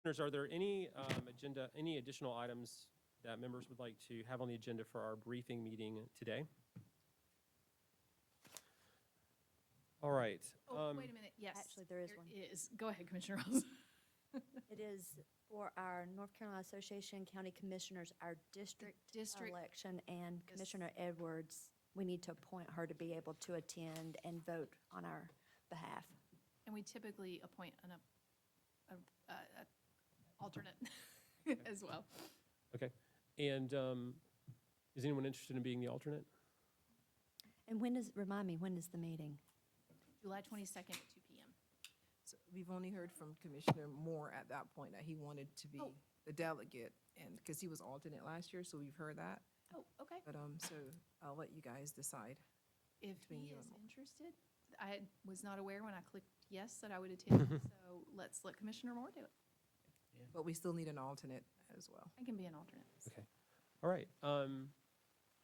Commissioners, are there any any additional items that members would like to have on the agenda for our briefing meeting today? All right. Wait a minute, yes. Actually, there is one. is. Go ahead, Commissioner Rose. It is for our North Carolina Association County Commissioners, our district district- election, and Yes. Commissioner Edwards, we need to appoint her to be able to attend and vote on our behalf. And we typically appoint an alternate as well. Okay. And is anyone interested in being the alternate? And remind me, when is the meeting? July 22nd at 2 p.m. So we've only heard from Commissioner Moore at that point that he wanted to be Oh. the delegate, and because he was alternate last year, so we've heard that. Oh, okay. But so I'll let you guys decide. If between he you is and- interested, I was not aware when I clicked yes that I would attend, so let's let Commissioner Moore do it. But we still need an alternate as well. I can be an alternate. Okay. All right.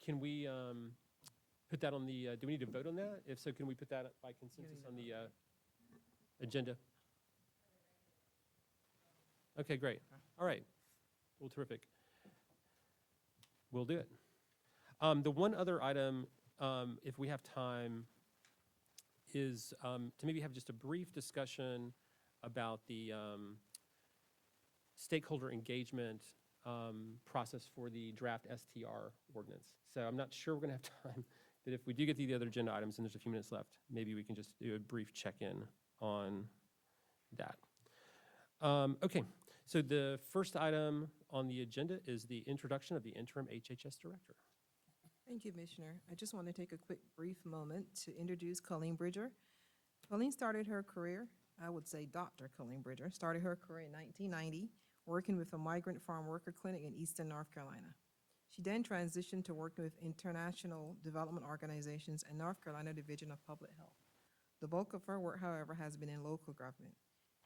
Can we put that on the, do we need to vote on that? If so, can we put that by consensus on the agenda? Okay, great. All right. Well, terrific. We'll do it. The one other item, if we have time, is to maybe have just a brief discussion about the stakeholder engagement process for the draft STR ordinance. So I'm not sure we're going to have time, but if we do get to the other agenda items and there's a few minutes left, maybe we can just do a brief check-in on that. Okay, so the first item on the agenda is the introduction of the interim HHS director. Thank you, Commissioner. I just want to take a quick, brief moment to introduce Colleen Bridger. Colleen started her career, I would say Dr. Colleen Bridger, started her career in 1990, working with a migrant farm worker clinic in Eastern North Carolina. She then transitioned to working with international development organizations and North Carolina Division of Public Health. The bulk of her work, however, has been in local government,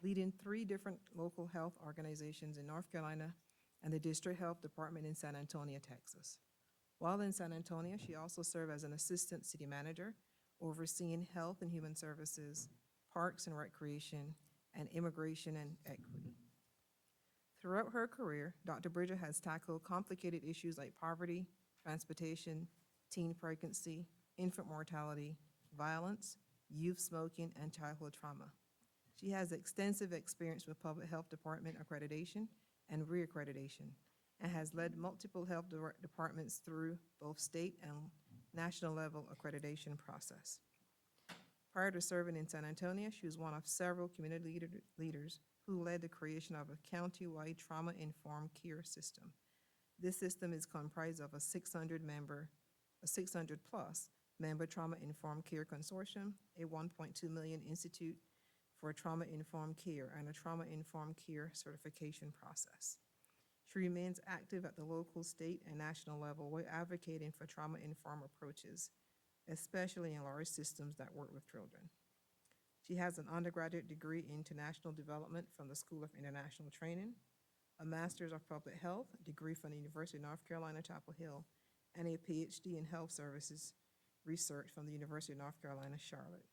leading 3 different local health organizations in North Carolina and the District Health Department in San Antonio, Texas. While in San Antonio, she also served as an assistant city manager, overseeing health and human services, parks and recreation, and immigration and equity. Throughout her career, Dr. Bridger has tackled complicated issues like poverty, transportation, teen pregnancy, infant mortality, violence, youth smoking, and childhood trauma. She has extensive experience with public health department accreditation and reaccreditation, and has led multiple health departments through both state and national level accreditation process. Prior to serving in San Antonio, she was one of several community leaders who led the creation of a county-wide trauma-informed care system. This system is comprised of a 600-plus member trauma-informed care consortium, a $1.2 million institute for trauma-informed care, and a trauma-informed care certification process. She remains active at the local, state, and national level while advocating for trauma-informed approaches, especially in large systems that work with children. She has an undergraduate degree in international development from the School of International Training, a Master's of Public Health degree from the University of North Carolina, Chapel Hill, and a PhD in Health Services Research from the University of North Carolina, Charlotte.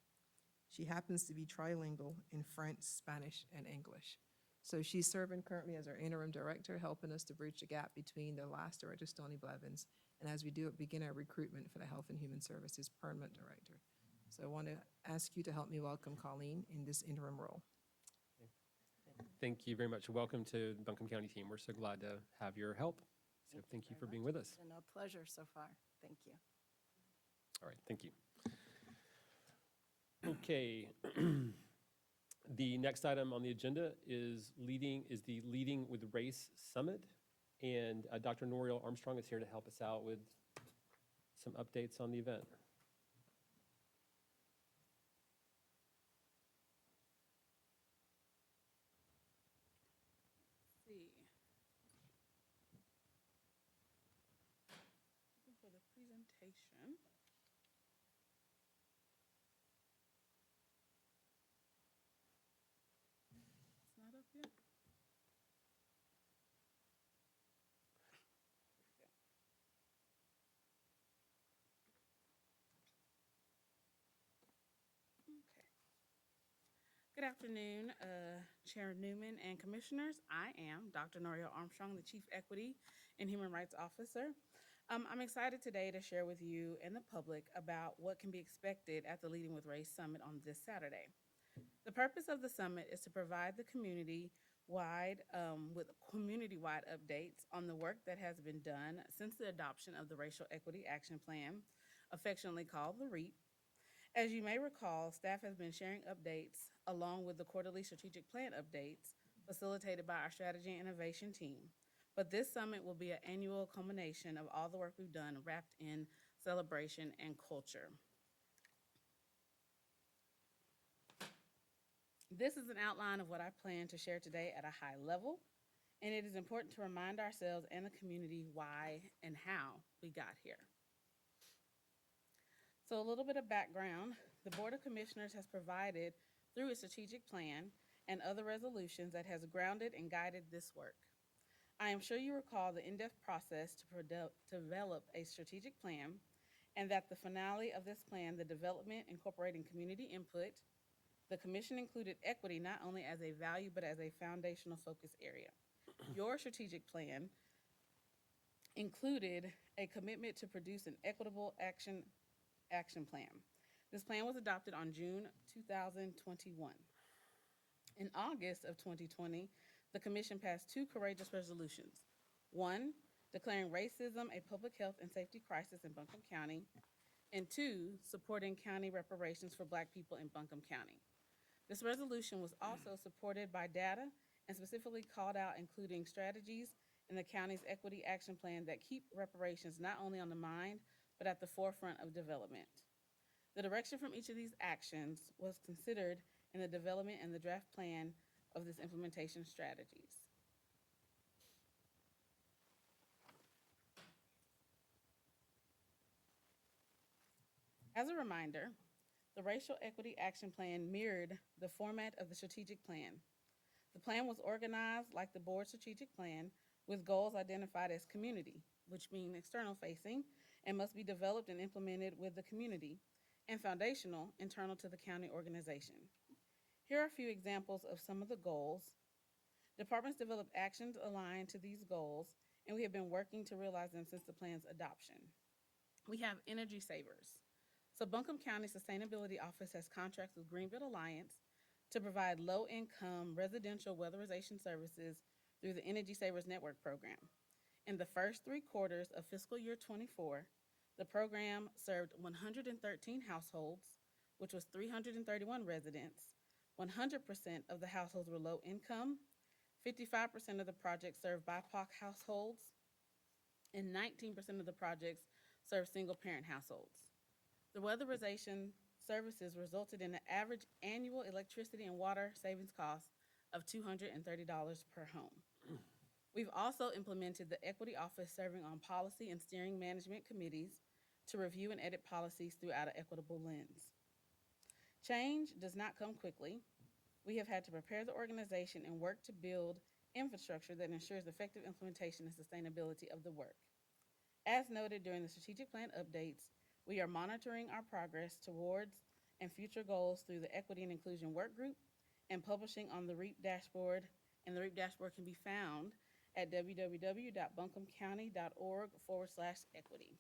She happens to be trilingual in French, Spanish, and English. So she's serving currently as our interim director, helping us to bridge the gap between the last director, Stoney Blevins, and as we begin our recruitment for the Health and Human Services Permanent Director. So I want to ask you to help me welcome Colleen in this interim role. Thank you very much. Welcome to the Buncombe County team. We're so glad to have your help. So thank you for being with us. It's been a pleasure so far. Thank you. All right, thank you. Okay. The next item on the agenda is the Leading with Race Summit. And Dr. Noriel Armstrong is here to help us out with some updates on the event. See. Looking for the presentation. It's not up yet? Okay. Good afternoon, Chair Newman and Commissioners. I am Dr. Noriel Armstrong, the Chief Equity and Human Rights Officer. I'm excited today to share with you and the public about what can be expected at the Leading with Race Summit on this Saturday. The purpose of the summit is to provide the community-wide updates on the work that has been done since the adoption of the Racial Equity Action Plan, affectionately called the REAP. As you may recall, staff has been sharing updates along with the quarterly strategic plan updates facilitated by our strategy and innovation team. But this summit will be an annual culmination of all the work we've done wrapped in celebration and culture. This is an outline of what I plan to share today at a high level, and it is important to remind ourselves and the community why and how we got here. So a little bit of background, the Board of Commissioners has provided through its strategic plan and other resolutions that has grounded and guided this work. I am sure you recall the in-depth process to develop a strategic plan, and that the finale of this plan, the development incorporating community input, the Commission included equity not only as a value but as a foundational focus area. Your strategic plan included a commitment to produce an equitable action plan. This plan was adopted on June 2021. In August of 2020, the Commission passed two courageous resolutions. One, declaring racism a public health and safety crisis in Buncombe County, and two, supporting county reparations for Black people in Buncombe County. This resolution was also supported by data and specifically called out including strategies in the county's equity action plan that keep reparations not only on the mind, but at the forefront of development. The direction from each of these actions was considered in the development and the draft plan of this implementation strategies. As a reminder, the Racial Equity Action Plan mirrored the format of the strategic plan. The plan was organized like the board's strategic plan with goals identified as community, which mean external facing, and must be developed and implemented with the community, and foundational, internal to the county organization. Here are a few examples of some of the goals. Departments develop actions aligned to these goals, and we have been working to realize them since the plan's adoption. We have energy savers. So Buncombe County Sustainability Office has contracts with Greenville Alliance to provide low-income residential weatherization services through the Energy Savers Network program. In the first 3 quarters of fiscal year 24, the program served 113 households, which was 331 residents. 100% of the households were low income, 55% of the projects served BIPOC households, and 19% of the projects served single-parent households. The weatherization services resulted in an average annual electricity and water savings cost of $230 per home. We've also implemented the Equity Office serving on policy and steering management committees to review and edit policies throughout an equitable lens. Change does not come quickly. We have had to prepare the organization and work to build infrastructure that ensures effective implementation and sustainability of the work. As noted during the strategic plan updates, we are monitoring our progress towards and future goals through the Equity and Inclusion Work Group and publishing on the REAP dashboard, and the REAP dashboard can be found at www.buncombecounty.org/equity.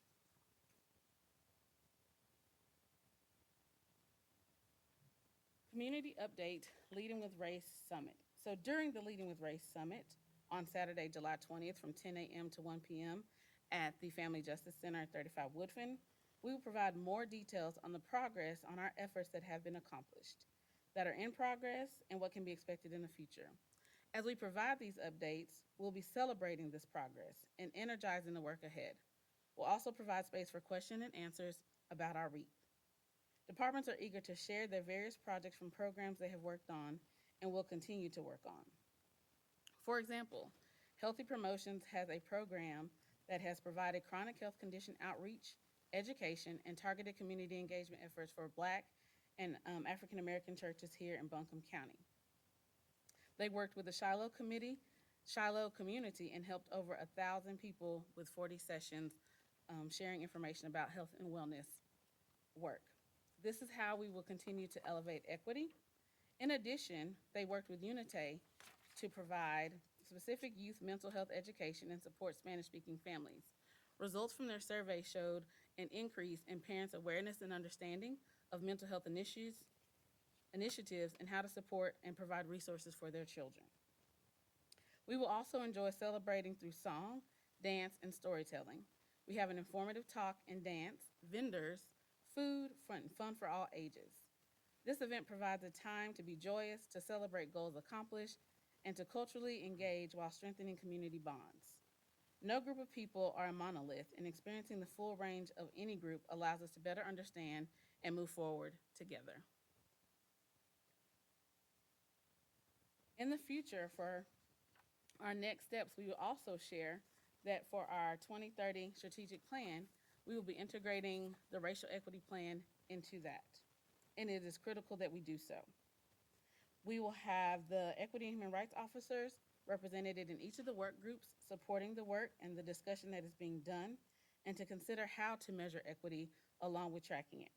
Community update, Leading with Race Summit. So during the Leading with Race Summit on Saturday, July 20th from 10 a.m. to 1 p.m. at the Family Justice Center at 35 Woodfin, we will provide more details on the progress on our efforts that have been accomplished, that are in progress, and what can be expected in the future. As we provide these updates, we'll be celebrating this progress and energizing the work ahead. We'll also provide space for question and answers about our REAP. Departments are eager to share their various projects from programs they have worked on and will continue to work on. For example, Healthy Promotions has a program that has provided chronic health condition outreach, education, and targeted community engagement efforts for Black and African American churches here in Buncombe County. They worked with the Shiloh community and helped over 1,000 people with 40 sessions sharing information about health and wellness work. This is how we will continue to elevate equity In addition, they worked with Unite to provide specific youth mental health education and support Spanish-speaking families. Results from their survey showed an increase in parents' awareness and understanding of mental health initiatives and how to support and provide resources for their children. We will also enjoy celebrating through song, dance, and storytelling. We have an informative talk and dance, vendors, food, fun for all ages. This event provides a time to be joyous, to celebrate goals accomplished, and to culturally engage while strengthening community bonds. No group of people are a monolith, and experiencing the full range of any group allows us to better understand and move forward together. In the future, for our next steps, we will also share that for our 2030 strategic plan, we will be integrating the racial equity plan into that, and it is critical that we do so. We will have the equity and human rights officers represented in each of the work groups, supporting the work and the discussion that is being done, and to consider how to measure equity along with tracking it.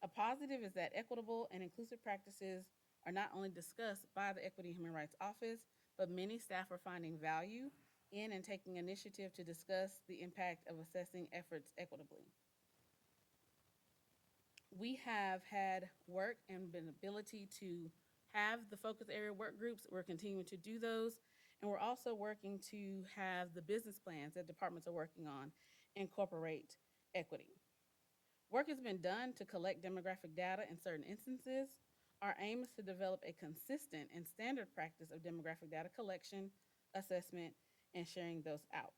A positive is that equitable and inclusive practices are not only discussed by the Equity and Human Rights Office, but many staff are finding value in and taking initiative to discuss the impact of assessing efforts equitably. We have had work and been ability to have the focus area work groups. We're continuing to do those, and we're also working to have the business plans that departments are working on incorporate equity. Work has been done to collect demographic data in certain instances. Our aim is to develop a consistent and standard practice of demographic data collection, assessment, and sharing those out.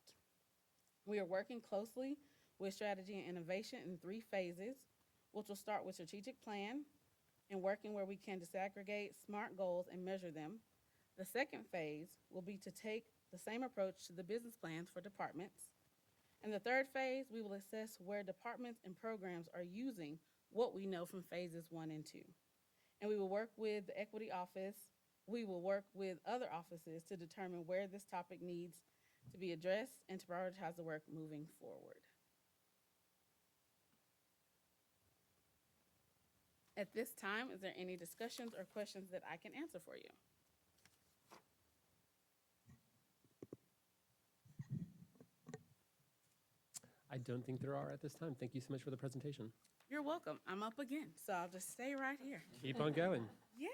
We are working closely with strategy and innovation in 3 phases, which will start with strategic plan and working where we can disaggregate SMART goals and measure them. The second phase will be to take the same approach to the business plans for departments. In the third phase, we will assess where departments and programs are using what we know from phases 1 and 2. And we will work with the Equity Office. We will work with other offices to determine where this topic needs to be addressed and to prioritize the work moving forward. At this time, is there any discussions or questions that I can answer for you? I don't think there are at this time. Thank you so much for the presentation. You're welcome. I'm up again, so I'll just stay right here. Keep on going. Yeah,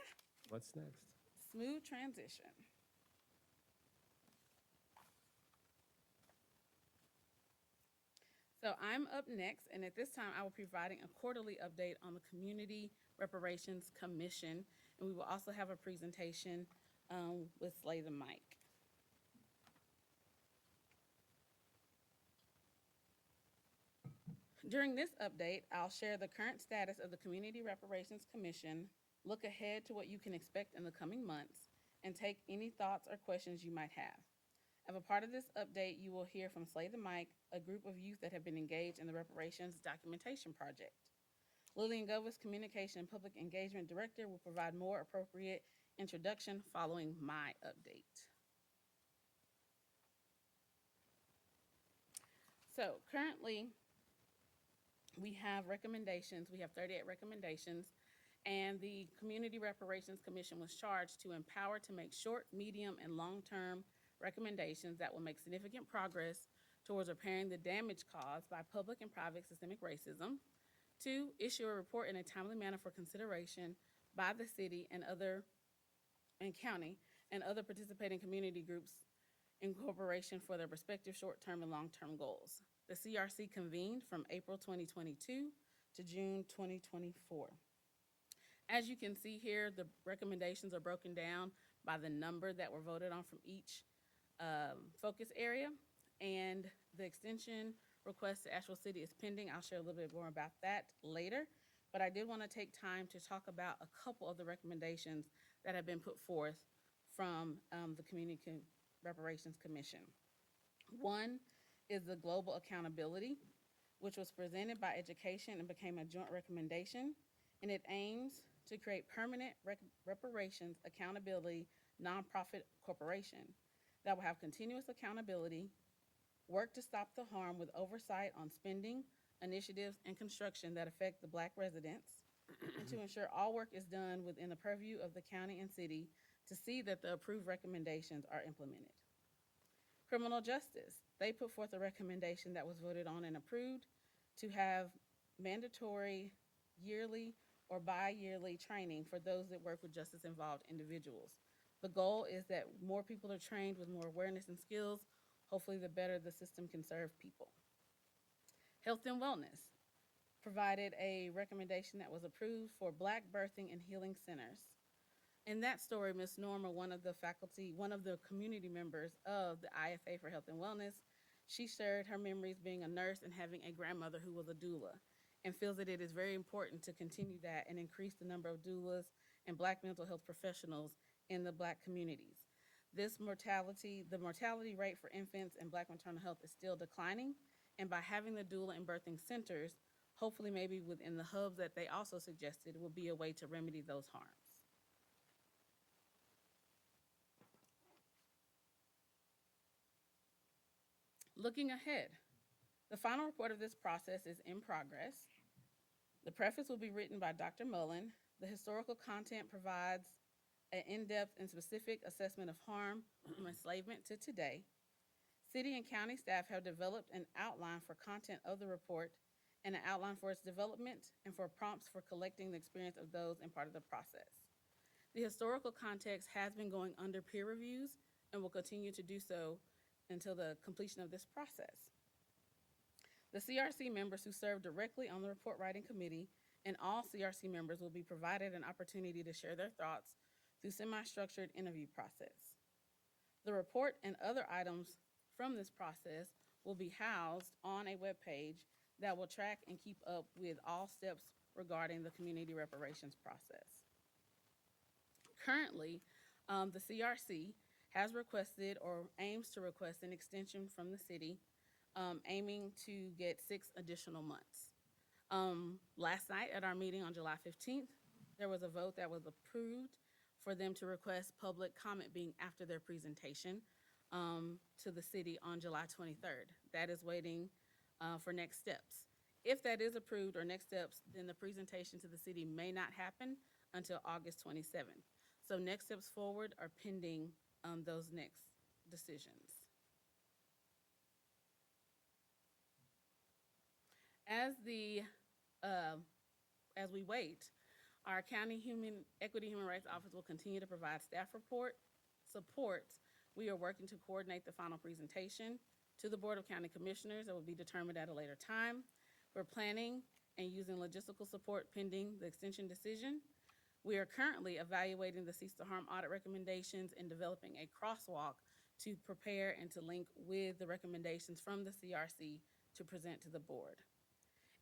What's next? smooth transition. So I'm up next, and at this time, I will be providing a quarterly update on the Community Reparations Commission, and we will also have a presentation with Slay the Mic. During this update, I'll share the current status of the Community Reparations Commission, look ahead to what you can expect in the coming months, and take any thoughts or questions you might have. As a part of this update, you will hear from Slay the Mic, a group of youth that have been engaged in the reparations documentation project. Lillian Govis, Communication and Public Engagement Director, will provide more appropriate introduction following my update. So currently, we have recommendations. We have 38 recommendations, and the Community Reparations Commission was charged to empower to make short, medium, and long-term recommendations that will make significant progress towards repairing the damage caused by public and private systemic racism. 2, issue a report in a timely manner for consideration by the city and county and other participating community groups in cooperation for their respective short-term and long-term goals. The CRC convened from April 2022 to June 2024. As you can see here, the recommendations are broken down by the number that were voted on from each focus area, and the extension request to Asheville City is pending. I'll share a little bit more about that later, but I did want to take time to talk about a couple of the recommendations that have been put forth from the Community Reparations Commission. One is the global accountability, which was presented by Education and became a joint recommendation, and it aims to create permanent reparations accountability nonprofit corporation that will have continuous accountability, work to stop the harm with oversight on spending, initiatives, and construction that affect the Black residents, and to ensure all work is done within the purview of the county and city to see that the approved recommendations are implemented. Criminal justice, they put forth a recommendation that was voted on and approved to have mandatory yearly or bi-yearly training for those that work with justice-involved individuals. The goal is that more people are trained with more awareness and skills. Hopefully, the better the system can serve people. Health and wellness provided a recommendation that was approved for Black birthing and healing centers. In that story, Ms. Norma, one of the community members of the IFA for Health and Wellness, she shared her memories being a nurse and having a grandmother who was a doula, and feels that it is very important to continue that and increase the number of doulas and Black mental health professionals in the Black communities. The mortality rate for infants and Black maternal health is still declining, and by having the doula and birthing centers, hopefully maybe within the hubs that they also suggested, will be a way to remedy those harms. Looking ahead, the final report of this process is in progress. The preface will be written by Dr. Mullen. The historical content provides an in-depth and specific assessment of harm from enslavement to today. City and county staff have developed an outline for content of the report and an outline for its development and for prompts for collecting the experience of those in part of the process. The historical context has been going under peer reviews and will continue to do so until the completion of this process. The CRC members who serve directly on the report writing committee and all CRC members will be provided an opportunity to share their thoughts through semi-structured interview process. The report and other items from this process will be housed on a webpage that will track and keep up with all steps regarding the community reparations process. Currently, the CRC has requested or aims to request an extension from the city, aiming to get 6 additional months. Last night at our meeting on July 15th, there was a vote that was approved for them to request public comment being after their presentation to the city on July 23rd. That is waiting for next steps. If that is approved or next steps, then the presentation to the city may not happen until August 27th. So next steps forward are pending those next decisions. As we wait, our County Equity Human Rights Office will continue to provide staff support. We are working to coordinate the final presentation to the Board of County Commissioners that will be determined at a later time. We're planning and using logistical support pending the extension decision. We are currently evaluating the cease to harm audit recommendations and developing a crosswalk to prepare and to link with the recommendations from the CRC to present to the board.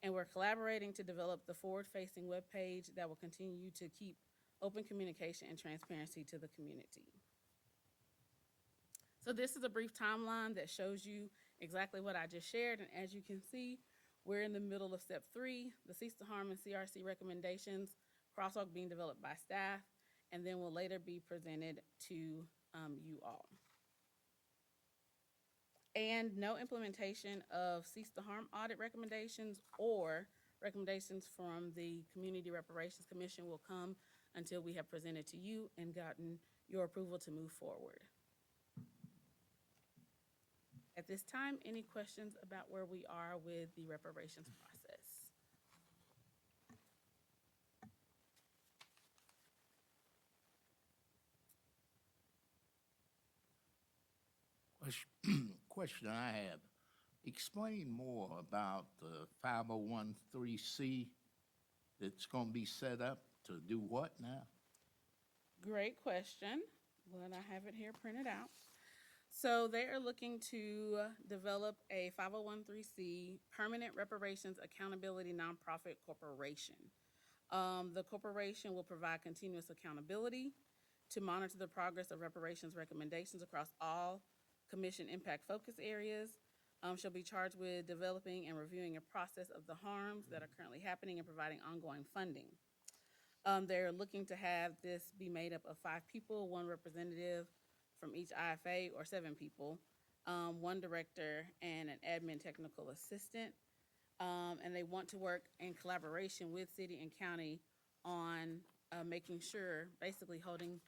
And we're collaborating to develop the forward-facing webpage that will continue to keep open communication and transparency to the community. So this is a brief timeline that shows you exactly what I just shared, and as you can see, we're in the middle of step 3, the cease to harm and CRC recommendations, crosswalk being developed by staff, and then will later be presented to you all. And no implementation of cease to harm audit recommendations or recommendations from the Community Reparations Commission will come until we have presented to you and gotten your approval to move forward. At this time, any questions about where we are with the reparations process? Question I have, explain more about the 501(c)(3) that's going to be set up to do what now? Great question. Well, I have it here printed out. So they are looking to develop a 501(c) permanent reparations accountability nonprofit corporation. The corporation will provide continuous accountability to monitor the progress of reparations recommendations across all commission impact focus areas. She'll be charged with developing and reviewing a process of the harms that are currently happening and providing ongoing funding. They're looking to have this be made up of 5 people, 1 representative from each IFA, or 7 people, 1 director and an admin technical assistant. And they want to work in collaboration with city and county on making sure, basically holding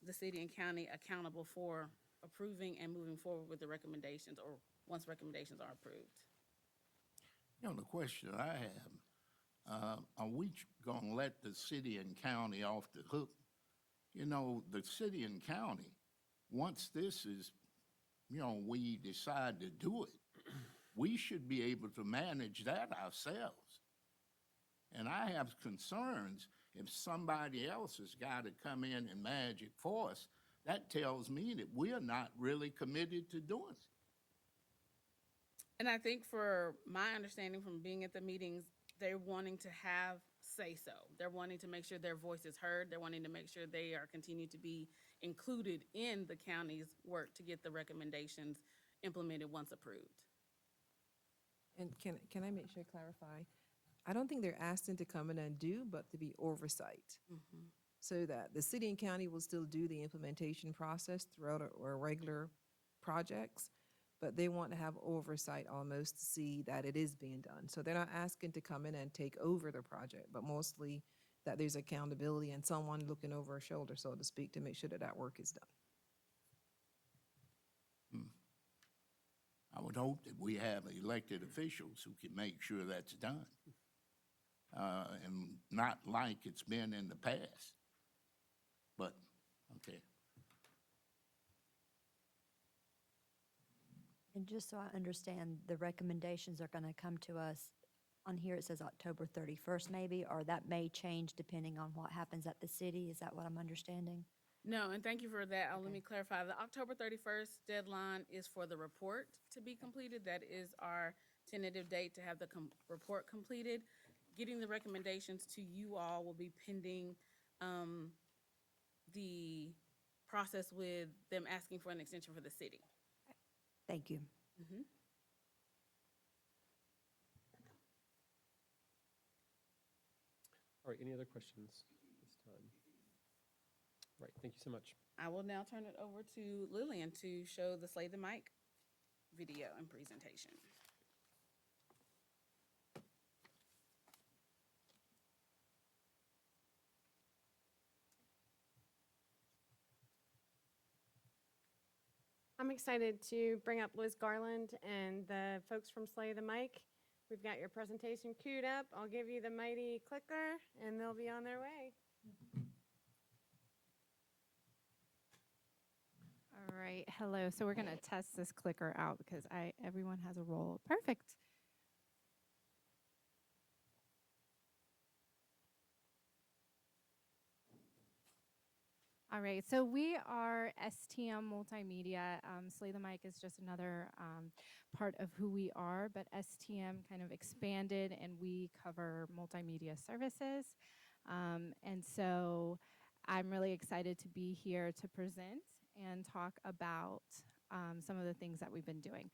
the city and county accountable for approving and moving forward with the recommendations, or once recommendations are approved. You know, the question I have, are we gonna let the city and county off the hook? You know, the city and county, once this is, you know, we decide to do it, we should be able to manage that ourselves. And I have concerns if somebody else has got to come in and manage it for us. That tells me that we're not really committed to doing it. And I think for my understanding from being at the meetings, they're wanting to have say-so. They're wanting to make sure their voice is heard. They're wanting to make sure they are continued to be included in the county's work to get the recommendations implemented once approved. And can I make sure to clarify? I don't think they're asking to come in and do, but to be oversight. So that the city and county will still do the implementation process throughout our regular projects, but they want to have oversight almost to see that it is being done. So they're not asking to come in and take over the project, but mostly that there's accountability and someone looking over our shoulder, so to speak, to make sure that that work is done. I would hope that we have elected officials who can make sure that's done. And not like it's been in the past. But, okay. And just so I understand, the recommendations are going to come to us, on here it says October 31st maybe, or that may change depending on what happens at the city. Is that what I'm understanding? No, and thank you for that. Let Okay. me clarify. The October 31st deadline is for the report to be completed. That is our tentative date to have the report completed. Getting the recommendations to you all will be pending the process with them asking for an extension for the city. Thank you. All right, any other questions this time? Right, thank you so much. I will now turn it over to Lillian to show the Slay the Mic video and presentation. I'm excited to bring up Liz Garland and the folks from Slay the Mic. We've got your presentation queued up. I'll give you the mighty clicker, and they'll be on their way. All right, hello. So we're going to test this clicker out because everyone has a role. Perfect. All right, so we are STM Multimedia. Slay the Mic is just another part of who we are, but STM kind of expanded and we cover multimedia services. And so I'm really excited to be here to present and talk about some of the things that we've been doing.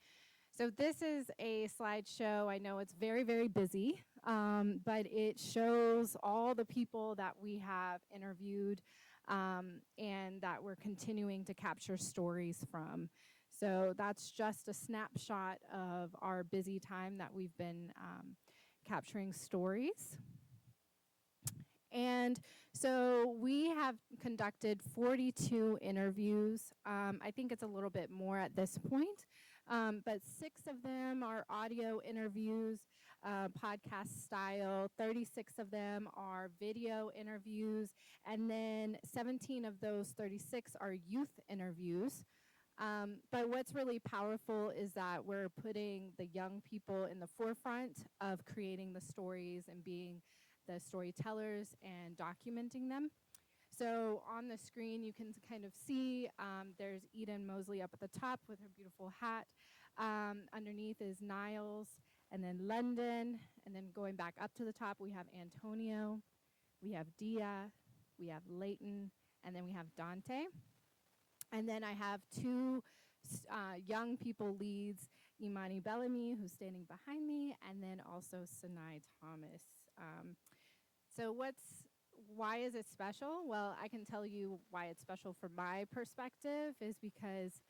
So this is a slideshow. I know it's very, very busy, but it shows all the people that we have interviewed and that we're continuing to capture stories from. So that's just a snapshot of our busy time that we've been capturing stories. And so we have conducted 42 interviews. I think it's a little bit more at this point, but 6 of them are audio interviews, podcast style. 36 of them are video interviews, and then 17 of those 36 are youth interviews. But what's really powerful is that we're putting the young people in the forefront of creating the stories and being the storytellers and documenting them. So on the screen, you can kind of see there's Eden Mosley up at the top with her beautiful hat. Underneath is Niles, and then London, and then going back up to the top, we have Antonio, we have Dia, we have Leighton, and then we have Dante. And then I have 2 young people leads, Imani Bellamy, who's standing behind me, and then also Sinai Thomas. So why is it special? Well, I can tell you why it's special from my perspective is because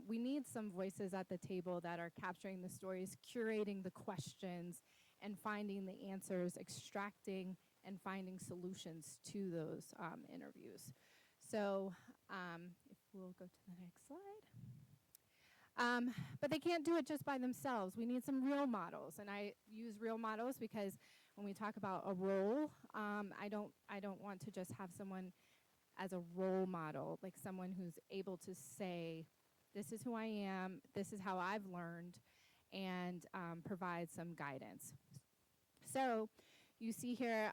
we need some voices at the table that are capturing the stories, curating the questions, and finding the answers, extracting and finding solutions to those interviews. So if we'll go to the next slide. But they can't do it just by themselves. We need some real models, and I use real models because when we talk about a role, I don't want to just have someone as a role model, like someone who's able to say, this is who I am, this is how I've learned, and provide some guidance. So you see here,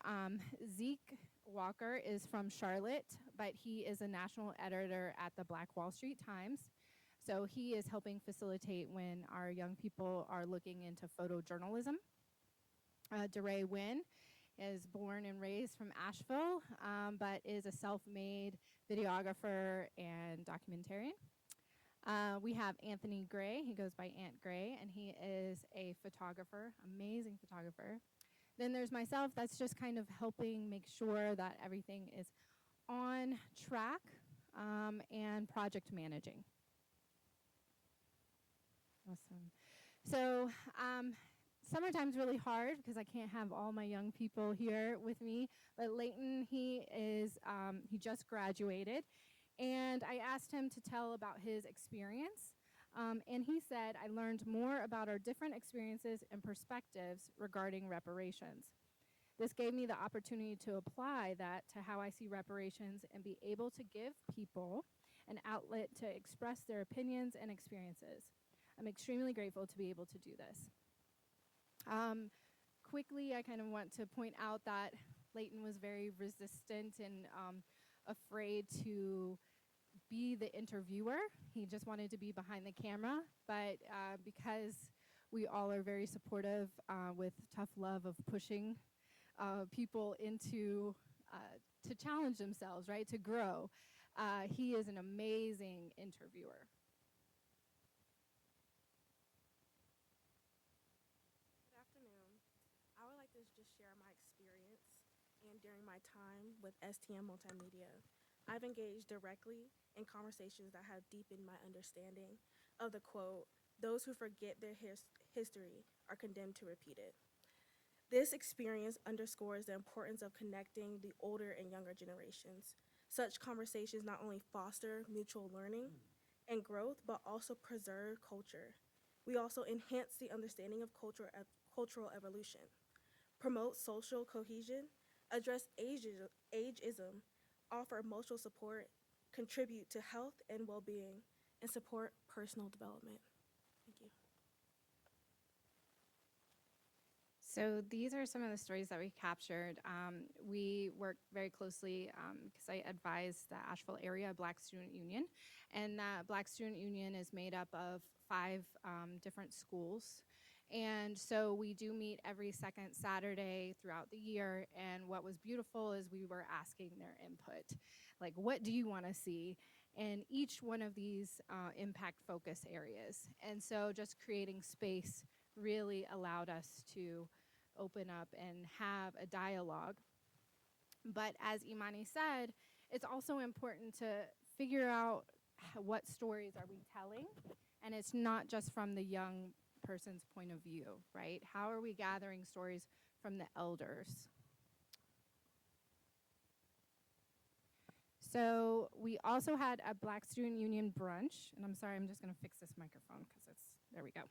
Zeke Walker is from Charlotte, but he is a national editor at the Black Wall Street Times. So he is helping facilitate when our young people are looking into photojournalism. DeRay Wynn is born and raised from Asheville, but is a self-made videographer and documentarian. We have Anthony Gray. He goes by Ant Gray, and he is a photographer, amazing photographer. Then there's myself. That's just kind of helping make sure that everything is on track and project managing. Awesome. So summertime's really hard because I can't have all my young people here with me. But Leighton, he just graduated, and I asked him to tell about his experience. And he said, I learned more about our different experiences and perspectives regarding reparations. This gave me the opportunity to apply that to how I see reparations and be able to give people an outlet to express their opinions and experiences. I'm extremely grateful to be able to do this. Quickly, I kind of want to point out that Leighton was very resistant and afraid to be the interviewer. He just wanted to be behind the camera, but because we all are very supportive with tough love of pushing people into, to challenge themselves, right, to grow, he is an amazing interviewer. Good afternoon. I would like to just share my experience and during my time with STM Multimedia. I've engaged directly in conversations that have deepened my understanding of the quote, "Those who forget their history are condemned to repeat it." This experience underscores the importance of connecting the older and younger generations. Such conversations not only foster mutual learning and growth, but also preserve culture. We also enhance the understanding of cultural evolution, promote social cohesion, address ageism, offer emotional support, contribute to health and well-being, and support personal development. Thank you. So these are some of the stories that we captured. We work very closely because I advise the Asheville Area Black Student Union, and that Black Student Union is made up of 5 different schools. And so we do meet every second Saturday throughout the year, and what was beautiful is we were asking their input. Like, what do you want to see in each one of these impact focus areas? And so just creating space really allowed us to open up and have a dialogue. But as Imani said, it's also important to figure out what stories are we telling, and it's not just from the young person's point of view, right? How are we gathering stories from the elders? So we also had a Black Student Union brunch, and I'm sorry, I'm just gonna fix this microphone because there we go.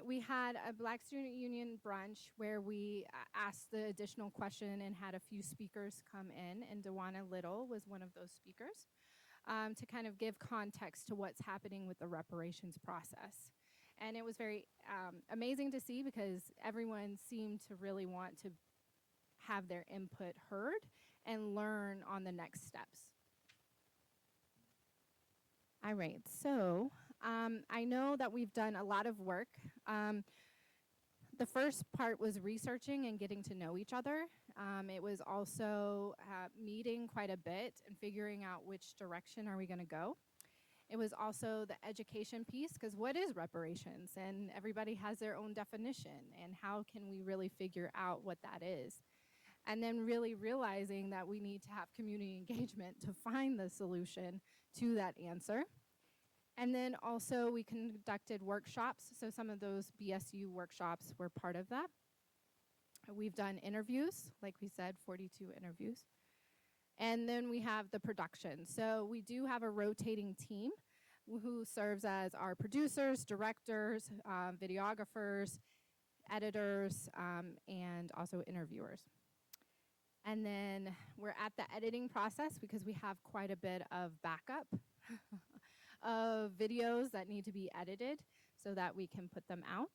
We had a Black Student Union brunch where we asked the additional question and had a few speakers come in, and Dewana Little was one of those speakers, to kind of give context to what's happening with the reparations process. And it was very amazing to see because everyone seemed to really want to have their input heard and learn on the next steps. All right, so I know that we've done a lot of work. The first part was researching and getting to know each other. It was also meeting quite a bit and figuring out which direction are we gonna go. It was also the education piece, because what is reparations? And everybody has their own definition, and how can we really figure out what that is? And then really realizing that we need to have community engagement to find the solution to that answer. And then also we conducted workshops, so some of those BSU workshops were part of that. We've done interviews, like we said, 42 interviews. And then we have the production. So we do have a rotating team who serves as our producers, directors, videographers, editors, and also interviewers. And then we're at the editing process because we have quite a bit of backup of videos that need to be edited so that we can put them out.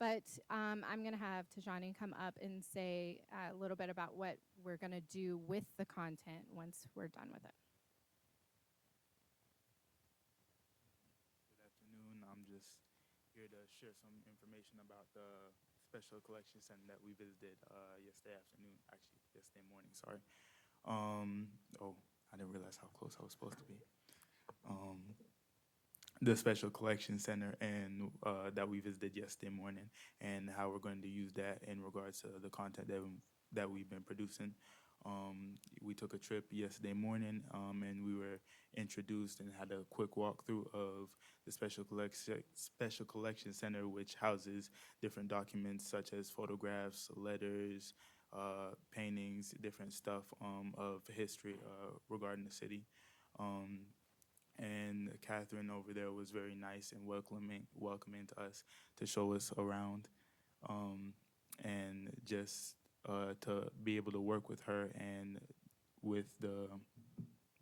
But I'm going to have Tajani come up and say a little bit about what we're going to do with the content once we're done with it. Good afternoon. I'm just here to share some information about the Special Collection Center that we visited yesterday afternoon, actually yesterday morning, sorry. Oh, I didn't realize how close I was supposed to be. The Special Collection Center and that we visited yesterday morning, and how we're going to use that in regards to the content that we've been producing. We took a trip yesterday morning, and we were introduced and had a quick walkthrough of the Special Collection Center, which houses different documents such as photographs, letters, paintings, different stuff of history regarding the city. And Catherine over there was very nice and welcoming to us to show us around, and just to be able to work with her and with the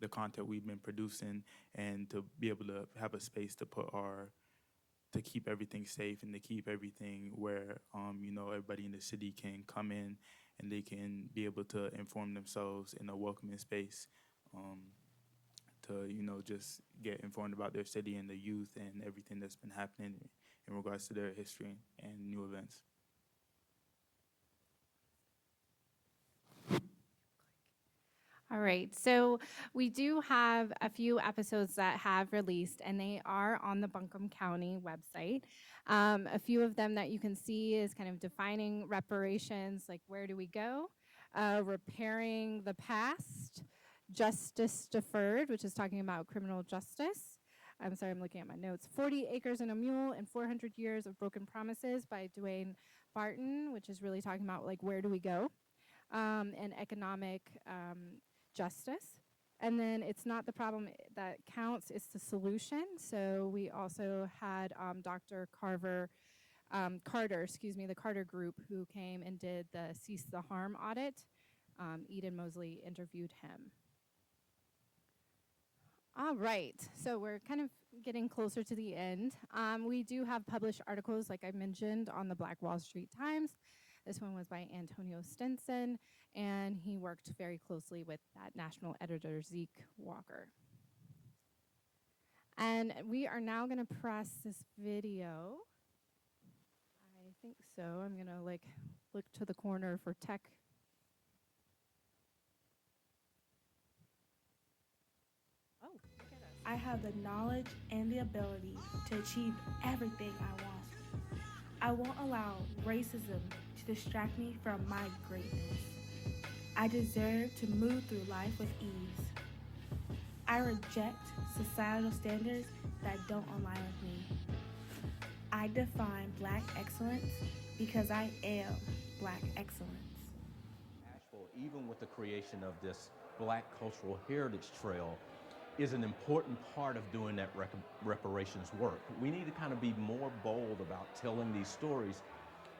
content we've been producing, and to be able to have a space to to keep everything safe and to keep everything where everybody in the city can come in and they can be able to inform themselves in a welcoming space, to just get informed about their city and the youth and everything that's been happening in regards to their history and new events. All right, so we do have a few episodes that have released, and they are on the Buncombe County website. A few of them that you can see is kind of defining reparations, like where do we go, repairing the past, justice deferred, which is talking about criminal justice. I'm sorry, I'm looking at my notes. 40 Acres and a Mule and 400 Years of Broken Promises by Dwayne Barton, which is really talking about like where do we go, and economic justice. And then It's Not the Problem That Counts, It's the Solution. So we also had Dr. Carter, the Carter Group, who came and did the Cease the Harm audit. Eden Mosley interviewed him. All right, so we're kind of getting closer to the end. We do have published articles, like I mentioned, on the Black Wall Street Times. This one was by Antonio Stinson, and he worked very closely with that national editor, Zeke Walker. And we are now going to press this video. I think so. I'm going to look to the corner for tech. Oh, look at us. I have the knowledge and the ability to achieve everything I want. I won't allow racism to distract me from my greatness. I deserve to move through life with ease. I reject societal standards that don't align with me. I define Black excellence because I am Black excellence. Asheville, even with the creation of this Black Cultural Heritage Trail, is an important part of doing that reparations work. We need to kind of be more bold about telling these stories.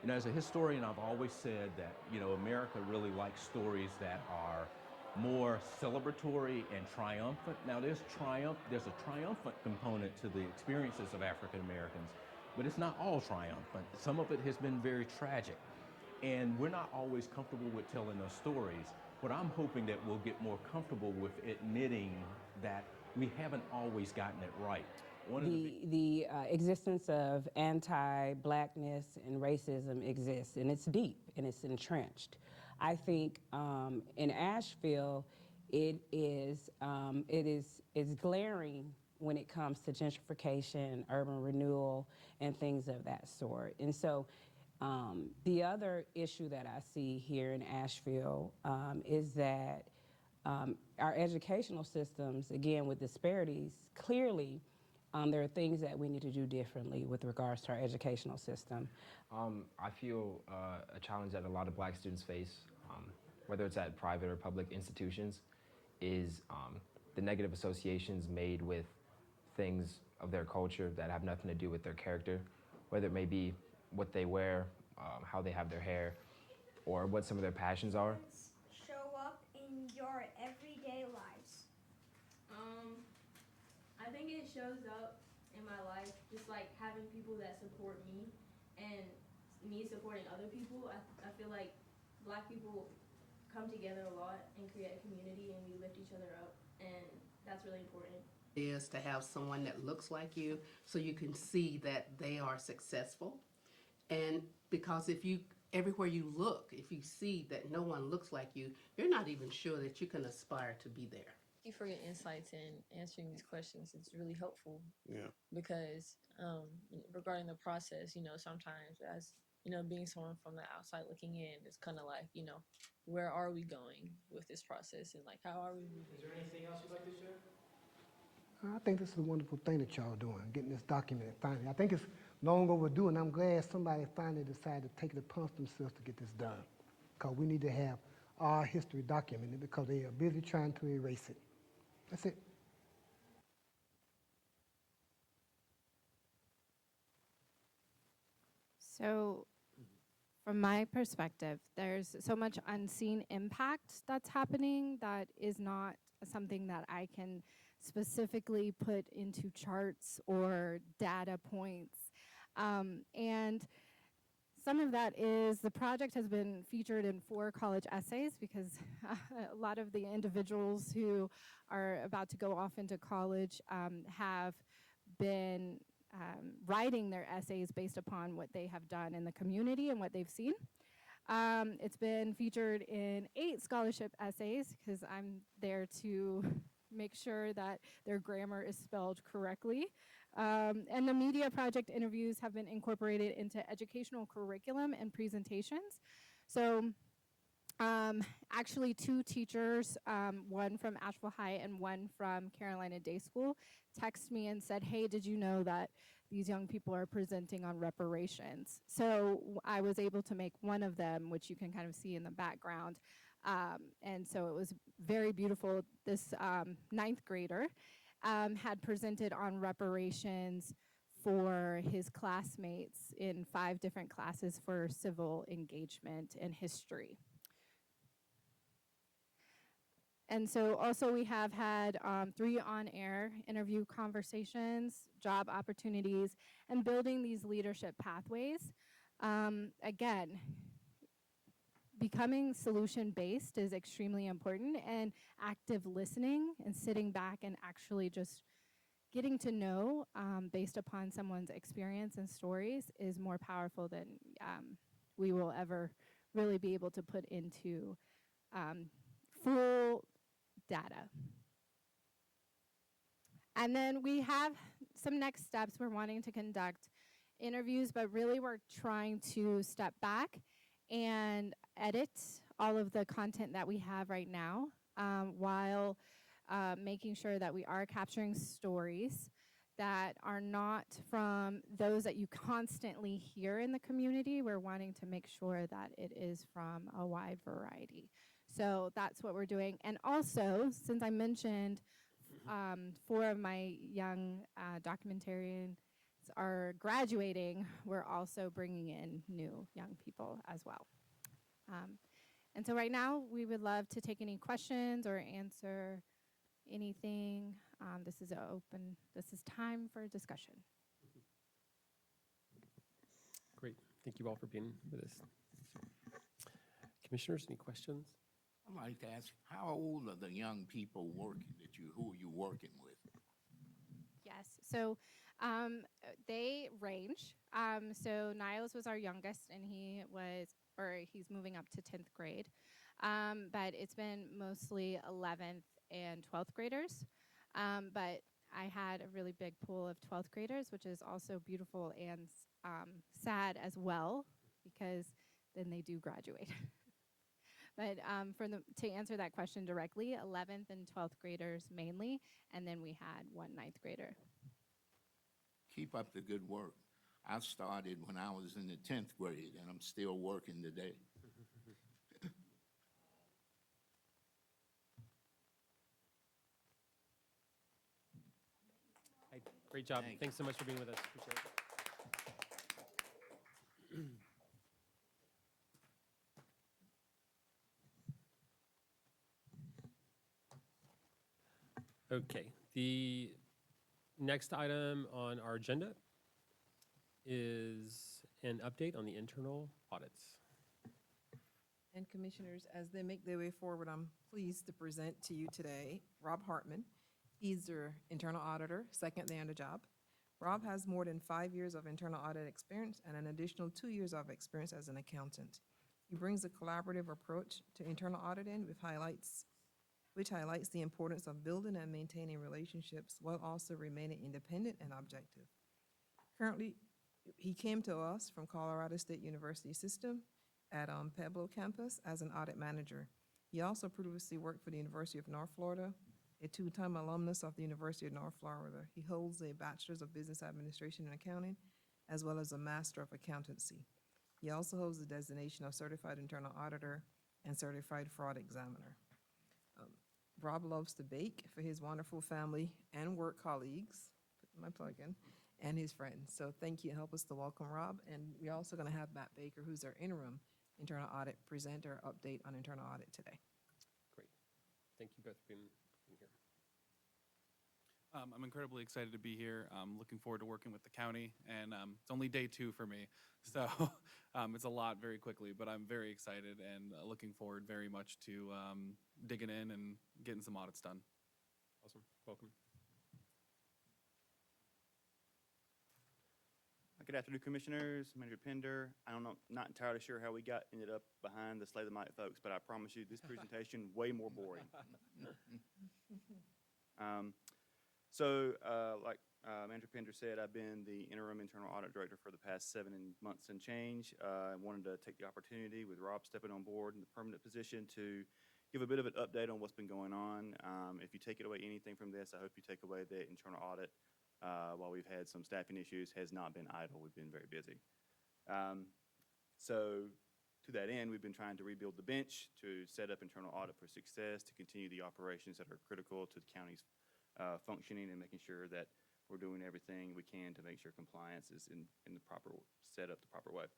As a historian, I've always said that, America really likes stories that are more celebratory and triumphant. Now, there's a triumphant component to the experiences of African Americans, but it's not all triumphant. Some of it has been very tragic, and we're not always comfortable with telling those stories. But I'm hoping that we'll get more comfortable with admitting that we haven't always gotten it right. The existence of anti-Blackness and racism exists, and it's deep and it's entrenched. I think in Asheville, it's glaring when it comes to gentrification, urban renewal, and things of that sort. And so the other issue that I see here in Asheville is that our educational systems, again, with disparities, clearly There are things that we need to do differently with regards to our educational system. I feel a challenge that a lot of Black students face, whether it's at private or public institutions, is the negative associations made with things of their culture that have nothing to do with their character, whether it may be what they wear, how they have their hair, or what some of their passions are. Show up in your everyday lives. I think it shows up in my life, just like having people that support me and me supporting other people. I feel like Black people come together a lot and create a community, and we lift each other up, and that's really important. Is to have someone that looks like you so you can see that they are successful. And because if you, everywhere you look, if you see that no one looks like you, you're not even sure that you can aspire to be there. Thank you for your insights and answering these questions. It's really helpful. Yeah. Because regarding the process, sometimes as, being someone from the outside looking in, it's kind of like, where are we going with this process and like, how are we moving? Is there anything else you'd like to share? I think this is a wonderful thing that y'all doing, getting this documented finally. I think it's long overdue, and I'm glad somebody finally decided to take it upon themselves to get this done. Because we need to have our history documented because they are busy trying to erase it. That's it. So, from my perspective, there's so much unseen impact that's happening that is not something that I can specifically put into charts or data points. And some of that is the project has been featured in 4 college essays because a lot of the individuals who are about to go off into college have been writing their essays based upon what they have done in the community and what they've seen. It's been featured in 8 scholarship essays because I'm there to make sure that their grammar is spelled correctly. And the media project interviews have been incorporated into educational curriculum and presentations. So actually 2 teachers, one from Asheville High and one from Carolina Day School, texted me and said, hey, did you know that these young people are presenting on reparations? So I was able to make one of them, which you can kind of see in the background. And so it was very beautiful. This 9th grader had presented on reparations for his classmates in 5 different classes for civil engagement and history. And so also we have had 3 on-air interview conversations, job opportunities, and building these leadership pathways. Again, becoming solution-based is extremely important, and active listening and sitting back and actually just getting to know based upon someone's experience and stories is more powerful than we will ever really be able to put into full data. And then we have some next steps. We're wanting to conduct interviews, but really we're trying to step back and edit all of the content that we have right now while making sure that we are capturing stories that are not from those that you constantly hear in the community. We're wanting to make sure that it is from a wide variety. So that's what we're doing. And also, since I mentioned 4 of my young documentarians are graduating, we're also bringing in new young people as well. And so right now, we would love to take any questions or answer anything. This is time for discussion. Great. Thank you all for being with us. Commissioners, any questions? I'd like to ask, how old are the young people working who are you working with? Yes, so they range. So Niles was our youngest, and he's moving up to 10th grade. But it's been mostly 11th and 12th graders. But I had a really big pool of 12th graders, which is also beautiful and sad as well, because then they do graduate. But to answer that question directly, 11th and 12th graders mainly, and then we had 1 9th grader. keep up the good work. I started when I was in the 10th grade, and I'm still working today. Hey, great job. Thanks so much for being with us. Appreciate it. Okay, the next item on our agenda is an update on the internal audits. And Commissioners, as they make their way forward, I'm pleased to present to you today Rob Hartman. He's their internal auditor, second day on the job. Rob has more than 5 years of internal audit experience and an additional 2 years of experience as an accountant. He brings a collaborative approach to internal auditing which highlights the importance of building and maintaining relationships while also remaining independent and objective. Currently, he came to us from Colorado State University System at Pueblo campus as an audit manager. He also previously worked for the University of North Florida, a two-time alumnus of the University of North Florida. He holds a Bachelor's of Business Administration and Accounting, as well as a Master of Accountancy. He also holds the designation of Certified Internal Auditor and Certified Fraud Examiner. Rob loves to bake for his wonderful family and work colleagues, put my plug in, and his friends. So thank you. Help us to welcome Rob. And we're also going to have Matt Baker, who's our interim internal audit presenter, update on internal audit today. Great. Thank you both for being here. I'm incredibly excited to be here. I'm looking forward to working with the county, and it's only day 2 for me, so it's a lot very quickly, but I'm very excited and looking forward very much to digging in and getting some audits done. Awesome. Welcome. Good afternoon, Commissioners. Manager Pender. Not entirely sure how we ended up behind the Slay the Might folks, but I promise you this presentation way more boring. Like Manager Pender said, I've been the interim internal audit director for the past 7 months and change. I wanted to take the opportunity with Rob stepping on board in the permanent position to give a bit of an update on what's been going on. If you take it away anything from this, I hope you take away that internal audit, while we've had some staffing issues, has not been idle. We've been very busy. To that end, we've been trying to rebuild the bench to set up internal audit for success, to continue the operations that are critical to the county's functioning and making sure that we're doing everything we can to make sure compliance is in the proper, set up the proper way.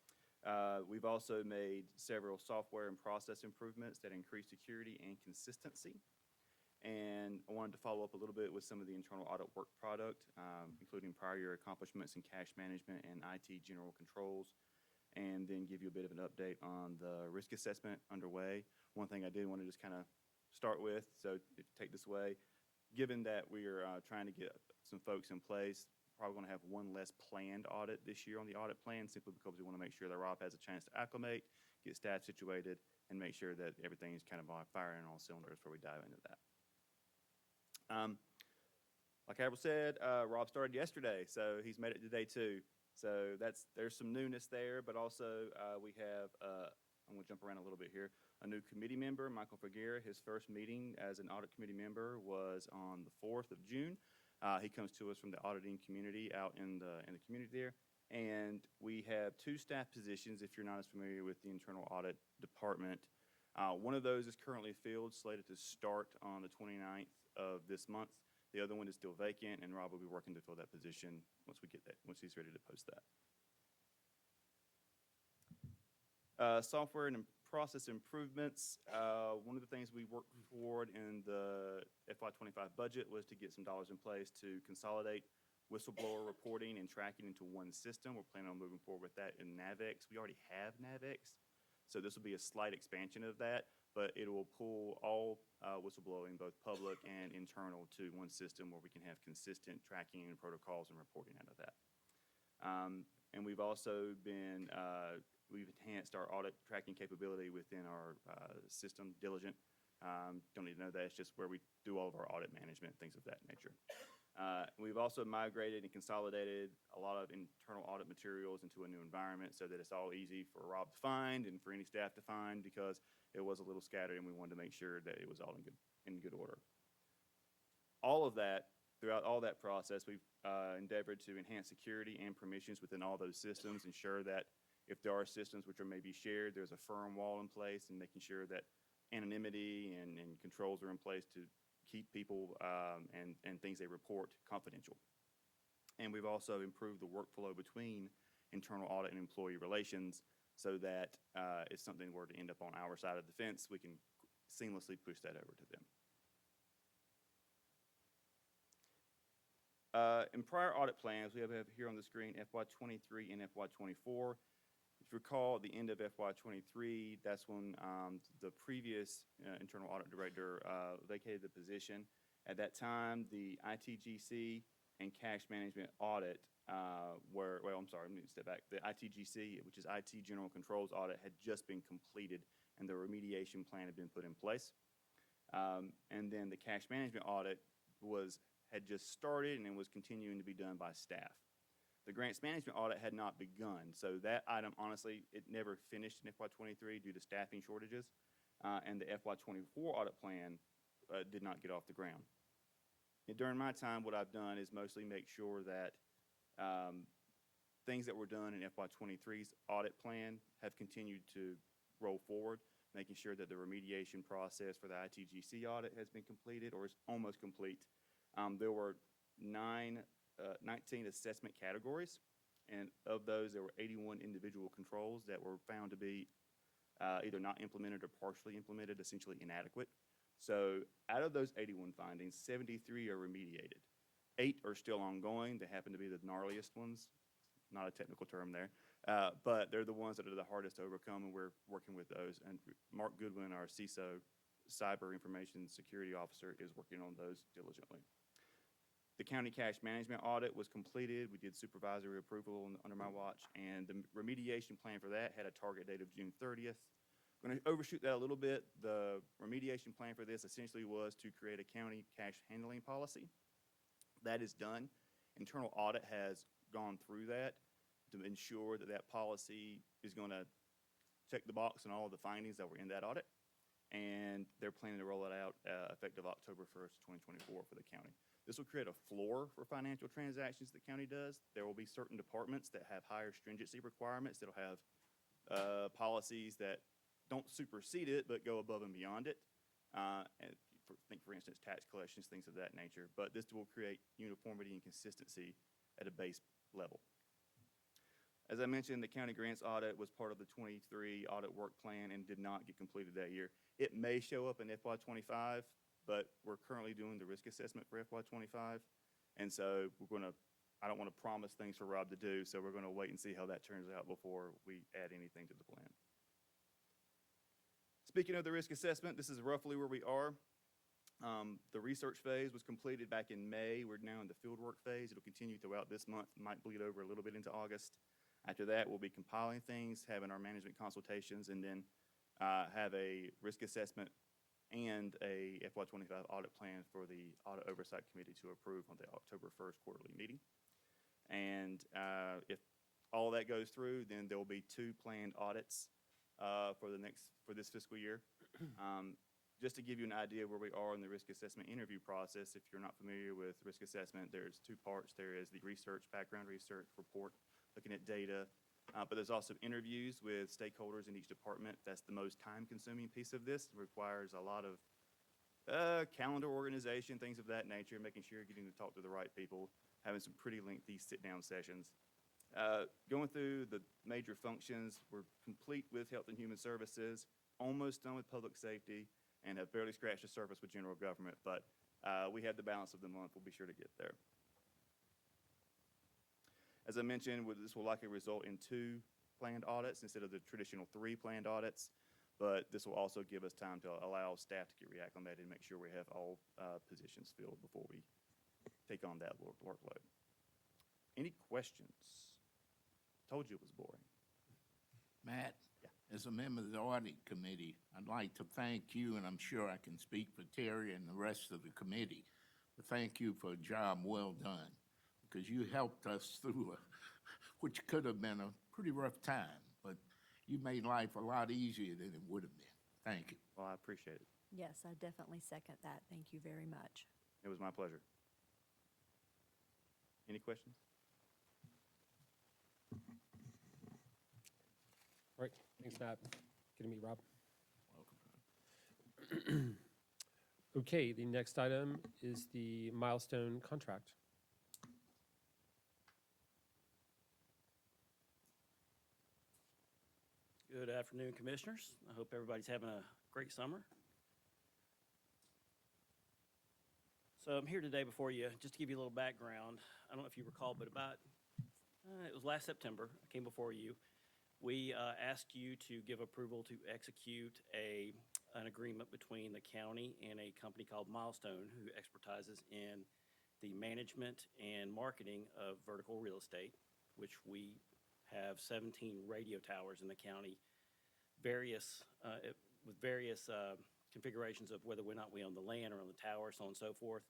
We've also made several software and process improvements that increase security and consistency. And I wanted to follow up a little bit with some of the internal audit work product, including prior year accomplishments in cash management and IT general controls, and then give you a bit of an update on the risk assessment underway. One thing I did want to just kind of start with, so if you take this away, given that we're trying to get some folks in place, probably going to have one less planned audit this year on the audit plan, simply because we want to make sure that Rob has a chance to acclimate, get staff situated, and make sure that everything is kind of firing on all cylinders before we dive into that. Like Harold said, Rob started yesterday, so he's made it to day 2. So there's some newness there, but also we have, I'm going to jump around a little bit here, a new committee member, Michael Ferguera. His first meeting as an audit committee member was on the 4th of June. He comes to us from the auditing community out in the community there. And we have 2 staff positions, if you're not as familiar with the internal audit department. One of those is currently filled, slated to start on the 29th of this month. The other one is still vacant, and Rob will be working to fill that position once he's ready to post that. Software and process improvements. One of the things we worked toward in the FY25 budget was to get some dollars in place to consolidate whistleblower reporting and tracking into one system. We're planning on moving forward with that in NAVEX. We already have NAVEX, so this will be a slight expansion of that, but it will pull all whistleblowing, both public and internal, to one system where we can have consistent tracking and protocols and reporting out of that. And we've also been, we've enhanced our audit tracking capability within our system, Diligent. Don't need to know that, it's just where we do all of our audit management, things of that nature. We've also migrated and consolidated a lot of internal audit materials into a new environment so that it's all easy for Rob to find and for any staff to find, because it was a little scattered and we wanted to make sure that it was all in good order. All of that Throughout all that process, we've endeavored to enhance security and permissions within all those systems, ensure that if there are systems which are maybe shared, there's a firm wall in place, and making sure that anonymity and controls are in place to keep people and things they report confidential. And we've also improved the workflow between internal audit and employee relations so that if something were to end up on our side of the fence, we can seamlessly push that over to them. In prior audit plans, we have here on the screen FY23 and FY24. If you recall, at the end of FY23, that's when the previous internal audit director vacated the position. At that time, the ITGC and cash management audit well, I'm sorry, let me step back. The ITGC, which is IT General Controls audit, had just been completed and the remediation plan had been put in place. And then the cash management audit had just started and it was continuing to be done by staff. The grants management audit had not begun, so that item, honestly, it never finished in FY23 due to staffing shortages, and the FY24 audit plan did not get off the ground. And during my time, what I've done is mostly make sure that things that were done in FY23's audit plan have continued to roll forward, making sure that the remediation process for the ITGC audit has been completed or is almost complete. There were 19 assessment categories, and of those, there were 81 individual controls that were found to be either not implemented or partially implemented, essentially inadequate. So out of those 81 findings, 73 are remediated. 8 are still ongoing. They happen to be the gnarliest ones. Not a technical term there, but they're the ones that are the hardest to overcome, and we're working with those. And Mark Goodwin, our CISO, Cyber Information Security Officer, is working on those diligently. The county cash management audit was completed. We did supervisory approval under my watch, and the remediation plan for that had a target date of June 30th. I'm going to overshoot that a little bit. The remediation plan for this essentially was to create a county cash handling policy. That is done. Internal audit has gone through that to ensure that that policy is going to check the box on all of the findings that were in that audit, and they're planning to roll it out effective October 1st, 2024 for the county. This will create a floor for financial transactions the county does. There will be certain departments that have higher stringency requirements that'll have policies that don't supersede it but go above and beyond it. And think, for instance, tax collections, things of that nature. But this will create uniformity and consistency at a base level. As I mentioned, the county grants audit was part of the 23 audit work plan and did not get completed that year. It may show up in FY25, but we're currently doing the risk assessment for FY25. And so I don't want to promise things for Rob to do, so we're going to wait and see how that turns out before we add anything to the plan. Speaking of the risk assessment, this is roughly where we are. The research phase was completed back in May. We're now in the fieldwork phase. It'll continue throughout this month, might bleed over a little bit into August. After that, we'll be compiling things, having our management consultations, and then have a risk assessment and a FY25 audit plan for the Audit Oversight Committee to approve on the October 1st quarterly meeting. And if all that goes through, then there will be 2 planned audits for this fiscal year. Just to give you an idea where we are in the risk assessment interview process, if you're not familiar with risk assessment, there's 2 parts. There is the research, background research report, looking at data, but there's also interviews with stakeholders in each department. That's the most time-consuming piece of this. It requires a lot of calendar organization, things of that nature, making sure you're getting to talk to the right people, having some pretty lengthy sit-down sessions. Going through the major functions, we're complete with Health and Human Services, almost done with public safety, and have barely scratched the surface with general government, but we have the balance of the month. We'll be sure to get there. As I mentioned, this will likely result in 2 planned audits instead of the traditional 3 planned audits, but this will also give us time to allow staff to get reacclimated and make sure we have all positions filled before we take on that workload. Any questions? Told you it was boring. Matt, as a member of the audit committee, I'd like to thank you, and I'm sure I can speak for Terry and the rest of the committee, to thank you for a job well done, because you helped us through which could have been a pretty rough time, but you made life a lot easier than it would have been. Thank you. Well, I appreciate it. Yes, I definitely second that. Thank you very much. It was my pleasure. Any questions? All right, thanks, Matt. Good to meet Rob. Okay, the next item is the milestone contract. Good afternoon, Commissioners. I hope everybody's having a great summer. So I'm here today before you, just to give you a little background. I don't know if you recall, but it was last September, I came before you. We asked you to give approval to execute an agreement between the county and a company called Milestone, who expertises in the management and marketing of vertical real estate, which we have 17 radio towers in the county, with various configurations of whether or not we own the land or own the tower, so on and so forth.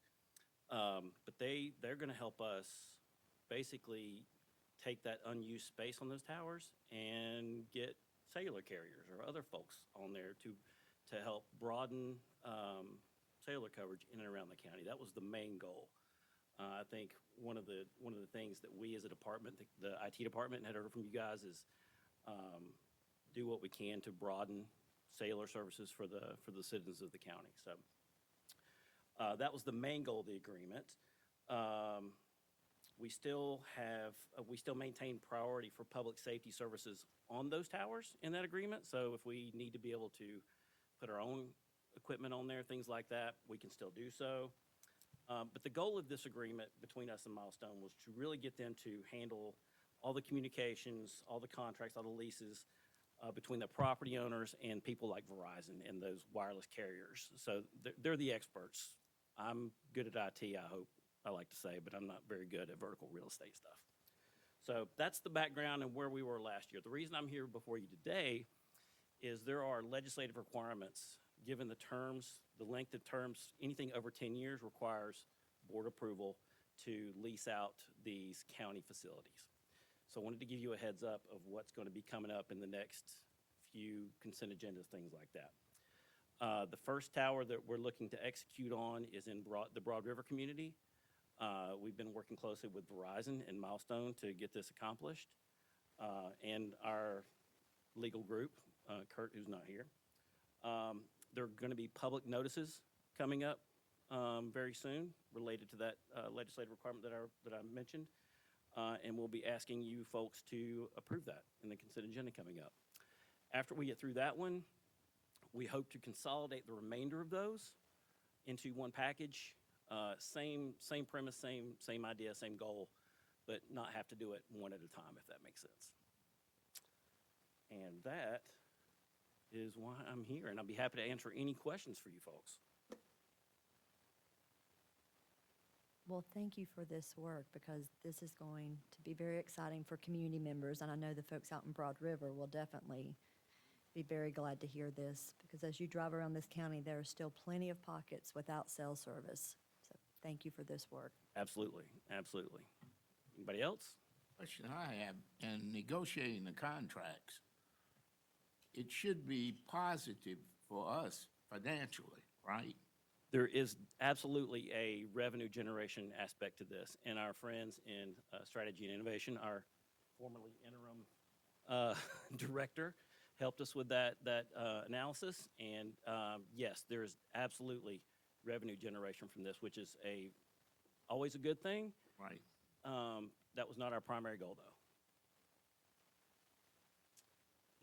But they're going to help us basically take that unused space on those towers and get cellular carriers or other folks on there to help broaden cellular coverage in and around the county. That was the main goal. I think one of the things that we as a department, the IT department, had heard from you guys is do what we can to broaden cellular services for the citizens of the county. So that was the main goal of the agreement. We still maintain priority for public safety services on those towers in that agreement. So if we need to be able to put our own equipment on there, things like that, we can still do so. But the goal of this agreement between us and Milestone was to really get them to handle all the communications, all the contracts, all the leases between the property owners and people like Verizon and those wireless carriers. So they're the experts. I'm good at IT, I hope, I like to say, but I'm not very good at vertical real estate stuff. So that's the background and where we were last year. The reason I'm here before you today is there are legislative requirements. Given the terms, the length of terms, anything over 10 years requires board approval to lease out these county facilities. So I wanted to give you a heads up of what's going to be coming up in the next few consent agendas, things like that. The first tower that we're looking to execute on is in the Broad River community. We've been working closely with Verizon and Milestone to get this accomplished, and our legal group, Kurt, who's not here. There are going to be public notices coming up very soon related to that legislative requirement that I mentioned, and we'll be asking you folks to approve that in the consent agenda coming up. After we get through that one, we hope to consolidate the remainder of those into one package. Same premise, same idea, same goal, but not have to do it one at a time, if that makes sense. And that is why I'm here, and I'll be happy to answer any questions for you folks. Well, thank you for this work, because this is going to be very exciting for community members, and I know the folks out in Broad River will definitely be very glad to hear this, because as you drive around this county, there are still plenty of pockets without cell service. So thank you for this work. Absolutely, absolutely. Anybody else? Question I have, in negotiating the contracts, it should be positive for us financially, right? There is absolutely a revenue generation aspect to this, and our friends in Strategy and Innovation, our formerly interim director, helped us with that analysis, and yes, there is absolutely revenue generation from this, which is always a good thing. Right. That was not our primary goal, though.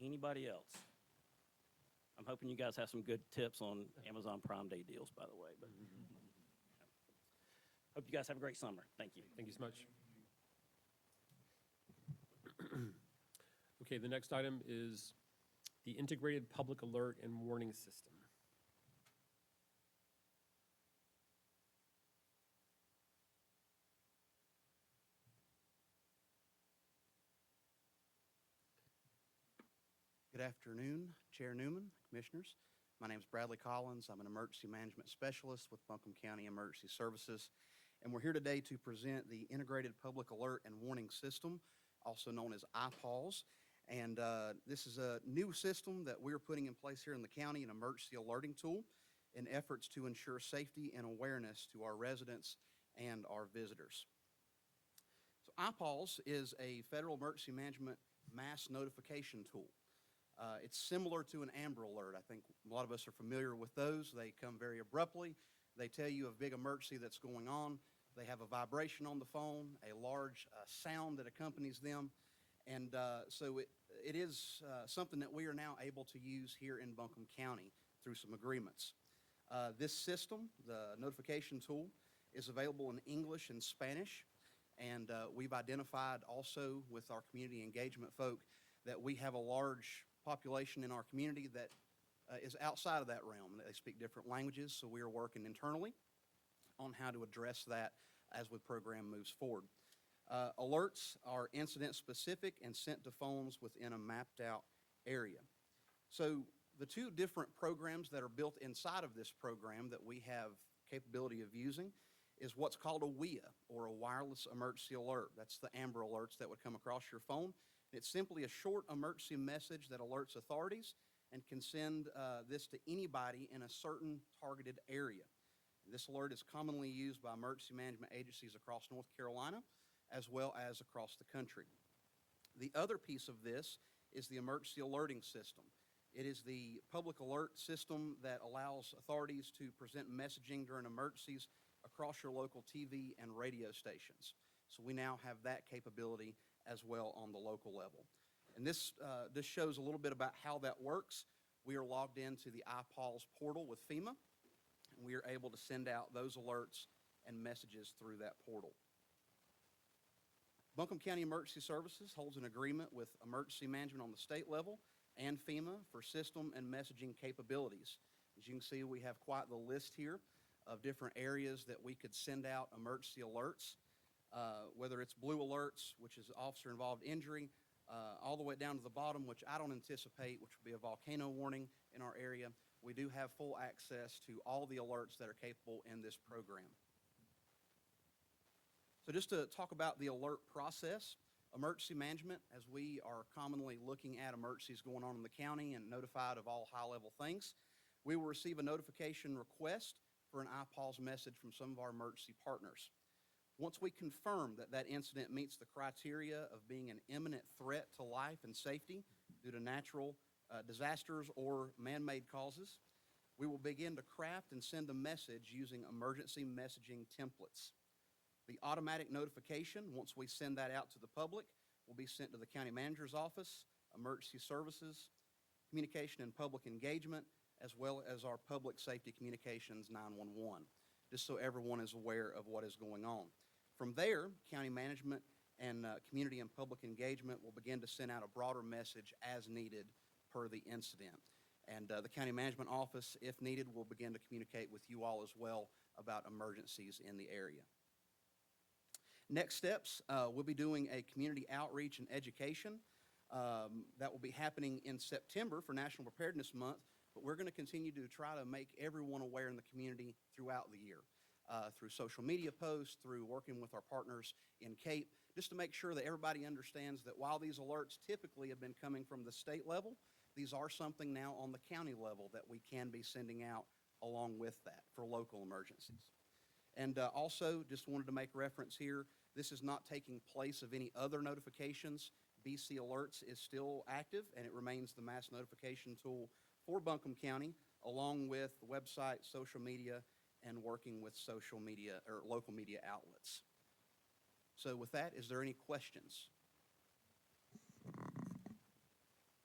Anybody else? I'm hoping you guys have some good tips on Amazon Prime Day deals, by the way. But hope you guys have a great summer. Thank you. Thank you so much. Okay, the next item is the Integrated Public Alert and Warning System. Good afternoon, Chair Newman, Commissioners. My name is Bradley Collins. I'm an Emergency Management Specialist with Buncombe County Emergency Services, and we're here today to present the Integrated Public Alert and Warning System, also known as IPAWS. And this is a new system that we're putting in place here in the county, an emergency alerting tool in efforts to ensure safety and awareness to our residents and our visitors. IPAWS is a federal emergency management mass notification tool. It's similar to an Amber Alert. I think a lot of us are familiar with those. They come very abruptly. They tell you of a big emergency that's going on. They have a vibration on the phone, a large sound that accompanies them. And so it is something that we are now able to use here in Buncombe County through some agreements. This system, the notification tool, is available in English and Spanish. And we've identified also with our community engagement folk that we have a large population in our community that is outside of that realm. They speak different languages, so we are working internally on how to address that as the program moves forward. Alerts are incident specific and sent to phones within a mapped out area. So the two different programs that are built inside of this program that we have capability of using is what's called a WEA, or a wireless emergency alert. That's the Amber Alerts that would come across your phone. It's simply a short emergency message that alerts authorities and can send this to anybody in a certain targeted area. This alert is commonly used by emergency management agencies across North Carolina as well as across the country. The other piece of this is the emergency alerting system. It is the public alert system that allows authorities to present messaging during emergencies across your local TV and radio stations. So we now have that capability as well on the local level. And this shows a little bit about how that works. We are logged into the IPAWS portal with FEMA, and we are able to send out those alerts and messages through that portal. Buncombe County Emergency Services holds an agreement with emergency management on the state level and FEMA for system and messaging capabilities. As you can see, we have quite the list here of different areas that we could send out emergency alerts, whether it's blue alerts, which is officer-involved injury, all the way down to the bottom, which I don't anticipate, which would be a volcano warning in our area. We do have full access to all the alerts that are capable in this program. So just to talk about the alert process, emergency management, as we are commonly looking at emergencies going on in the county and notified of all high-level things, we will receive a notification request for an IPAWS message from some of our emergency partners. Once we confirm that that incident meets the criteria of being an imminent threat to life and safety due to natural disasters or man-made causes, we will begin to craft and send a message using emergency messaging templates. The automatic notification, once we send that out to the public, will be sent to the county manager's office, emergency services, communication and public engagement, as well as our public safety communications 911, just so everyone is aware of what is going on. From there, county management and community and public engagement will begin to send out a broader message as needed per the incident. And the county management office, if needed, will begin to communicate with you all as well about emergencies in the area. Next steps, we'll be doing a community outreach and education that will be happening in September for National Preparedness Month, but we're going to continue to try to make everyone aware in the community throughout the year, through social media posts, through working with our partners in CAPE, just to make sure that everybody understands that while these alerts typically have been coming from the state level, these are something now on the county level that we can be sending out along with that for local emergencies. And also, just wanted to make reference here, this is not taking place of any other notifications. BC Alerts is still active, and it remains the mass notification tool for Buncombe County, along with the website, social media, and working with social media or local media outlets. So with that, is there any questions?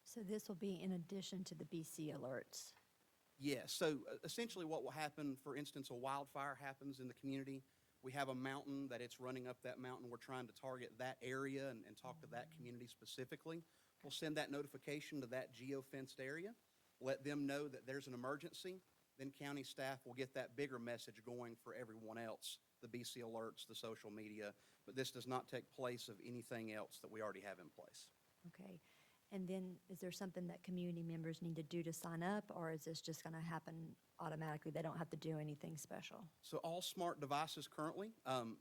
So this will be in addition to the BC alerts? Yes, so essentially what will happen, for instance, a wildfire happens in the community. We have a mountain that it's running up that mountain. We're trying to target that area and talk to that community specifically. We'll send that notification to that geo-fenced area, let them know that there's an emergency. Then county staff will get that bigger message going for everyone else, the BC alerts, the social media, but this does not take place of anything else that we already have in place. Okay. And then is there something that community members need to do to sign up, or is this just going to happen automatically? They don't have to do anything special? So all smart devices currently,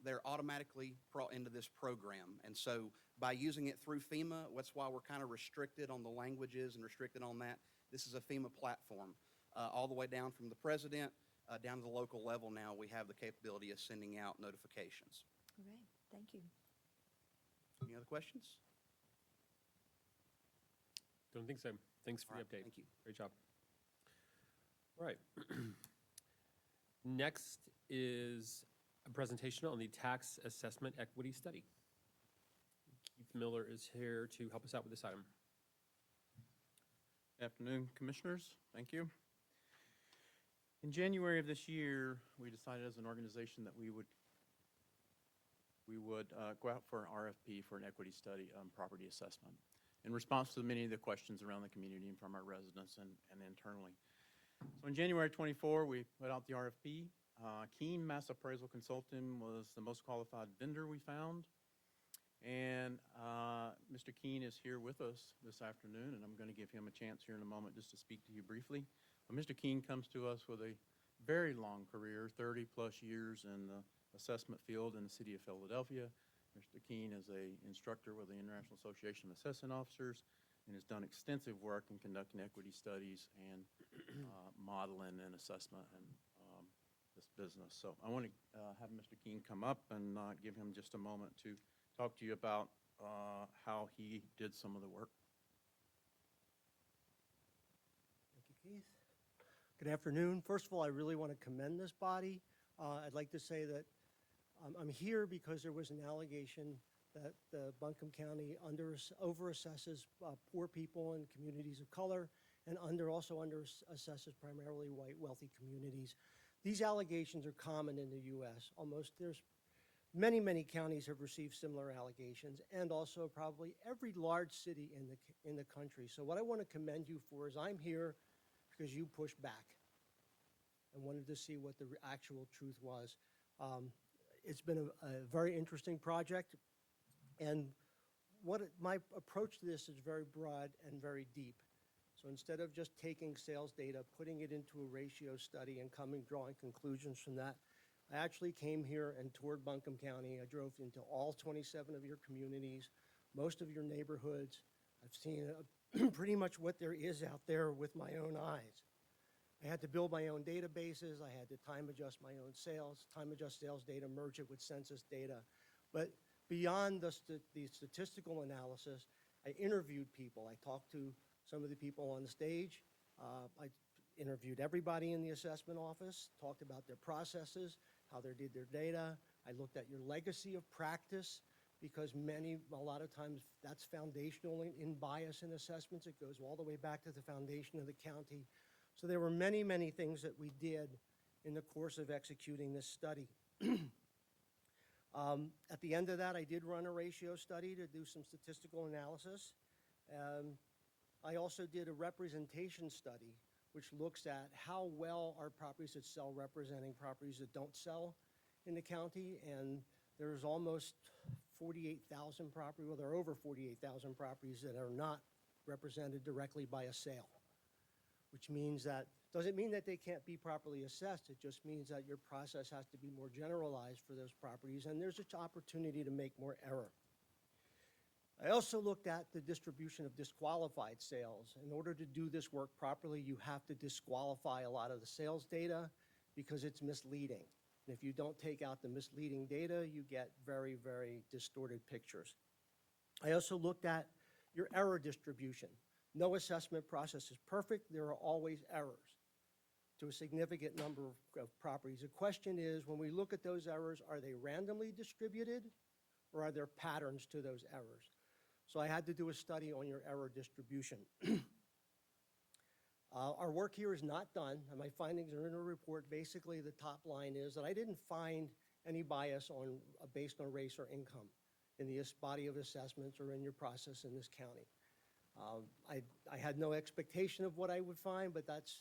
they're automatically brought into this program. And so by using it through FEMA, that's why we're kind of restricted on the languages and restricted on that. This is a FEMA platform. All the way down from the president down to the local level now, we have the capability of sending out notifications. Okay, thank you. Any other questions? Don't think so. Thanks for All the right, update. thank you. Great job. All right. Next is a presentation on the tax assessment equity study. Keith Miller is here to help us out with this item. Afternoon, Commissioners. Thank you. In January of this year, we decided as an organization that we would go out for an RFP for an equity study on property assessment in response to many of the questions around the community and from our residents and internally. So in January 24, we put out the RFP. Keene Mass Appraisal Consulting was the most qualified vendor we found. And Mr. Keene is here with us this afternoon, and I'm going to give him a chance here in a moment just to speak to you briefly. But Mr. Keene comes to us with a very long career, 30-plus years in the assessment field in the city of Philadelphia. Mr. Keene is an instructor with the International Association of Assessment Officers and has done extensive work in conducting equity studies and modeling and assessment in this business. So I want to have Mr. Keene come up and give him just a moment to talk to you about how he did some of the work. Thank you, Keith. Good afternoon. First of all, I really want to commend this body. I'd like to say that I'm here because there was an allegation that Buncombe County overassesses poor people and communities of color, and also underassesses primarily white wealthy communities. These allegations are common in the U.S. There's many, many counties have received similar allegations, and also probably every large city in the country. So what I want to commend you for is I'm here because you pushed back and wanted to see what the actual truth was. It's been a very interesting project, and my approach to this is very broad and very deep. So instead of just taking sales data, putting it into a ratio study and drawing conclusions from that, I actually came here and toured Buncombe County. I drove into all 27 of your communities, most of your neighborhoods. I've seen pretty much what there is out there with my own eyes. I had to build my own databases. I had to time adjust my own sales, time adjust sales data, merge it with census data. But beyond the statistical analysis, I interviewed people. I talked to some of the people on the stage. I interviewed everybody in the assessment office, talked about their processes, how they did their data. I looked at your legacy of practice, because a lot of times that's foundational in bias in assessments. It goes all the way back to the foundation of the county. So there were many, many things that we did in the course of executing this study. At the end of that, I did run a ratio study to do some statistical analysis. I also did a representation study, which looks at how well are properties that sell representing properties that don't sell in the county. And there's almost 48,000 properties, well, there are over 48,000 properties that are not represented directly by a sale, which means that, doesn't mean that they can't be properly assessed. It just means that your process has to be more generalized for those properties, and there's an opportunity to make more error. I also looked at the distribution of disqualified sales. In order to do this work properly, you have to disqualify a lot of the sales data because it's misleading. And if you don't take out the misleading data, you get very, very distorted pictures. I also looked at your error distribution. No assessment process is perfect. There are always errors to a significant number of properties. The question is, when we look at those errors, are they randomly distributed or are there patterns to those errors? So I had to do a study on your error distribution. Our work here is not done, and my findings are in a report. Basically, the top line is that I didn't find any bias based on race or income in this body of assessments or in your process in this county. I had no expectation of what I would find, but that's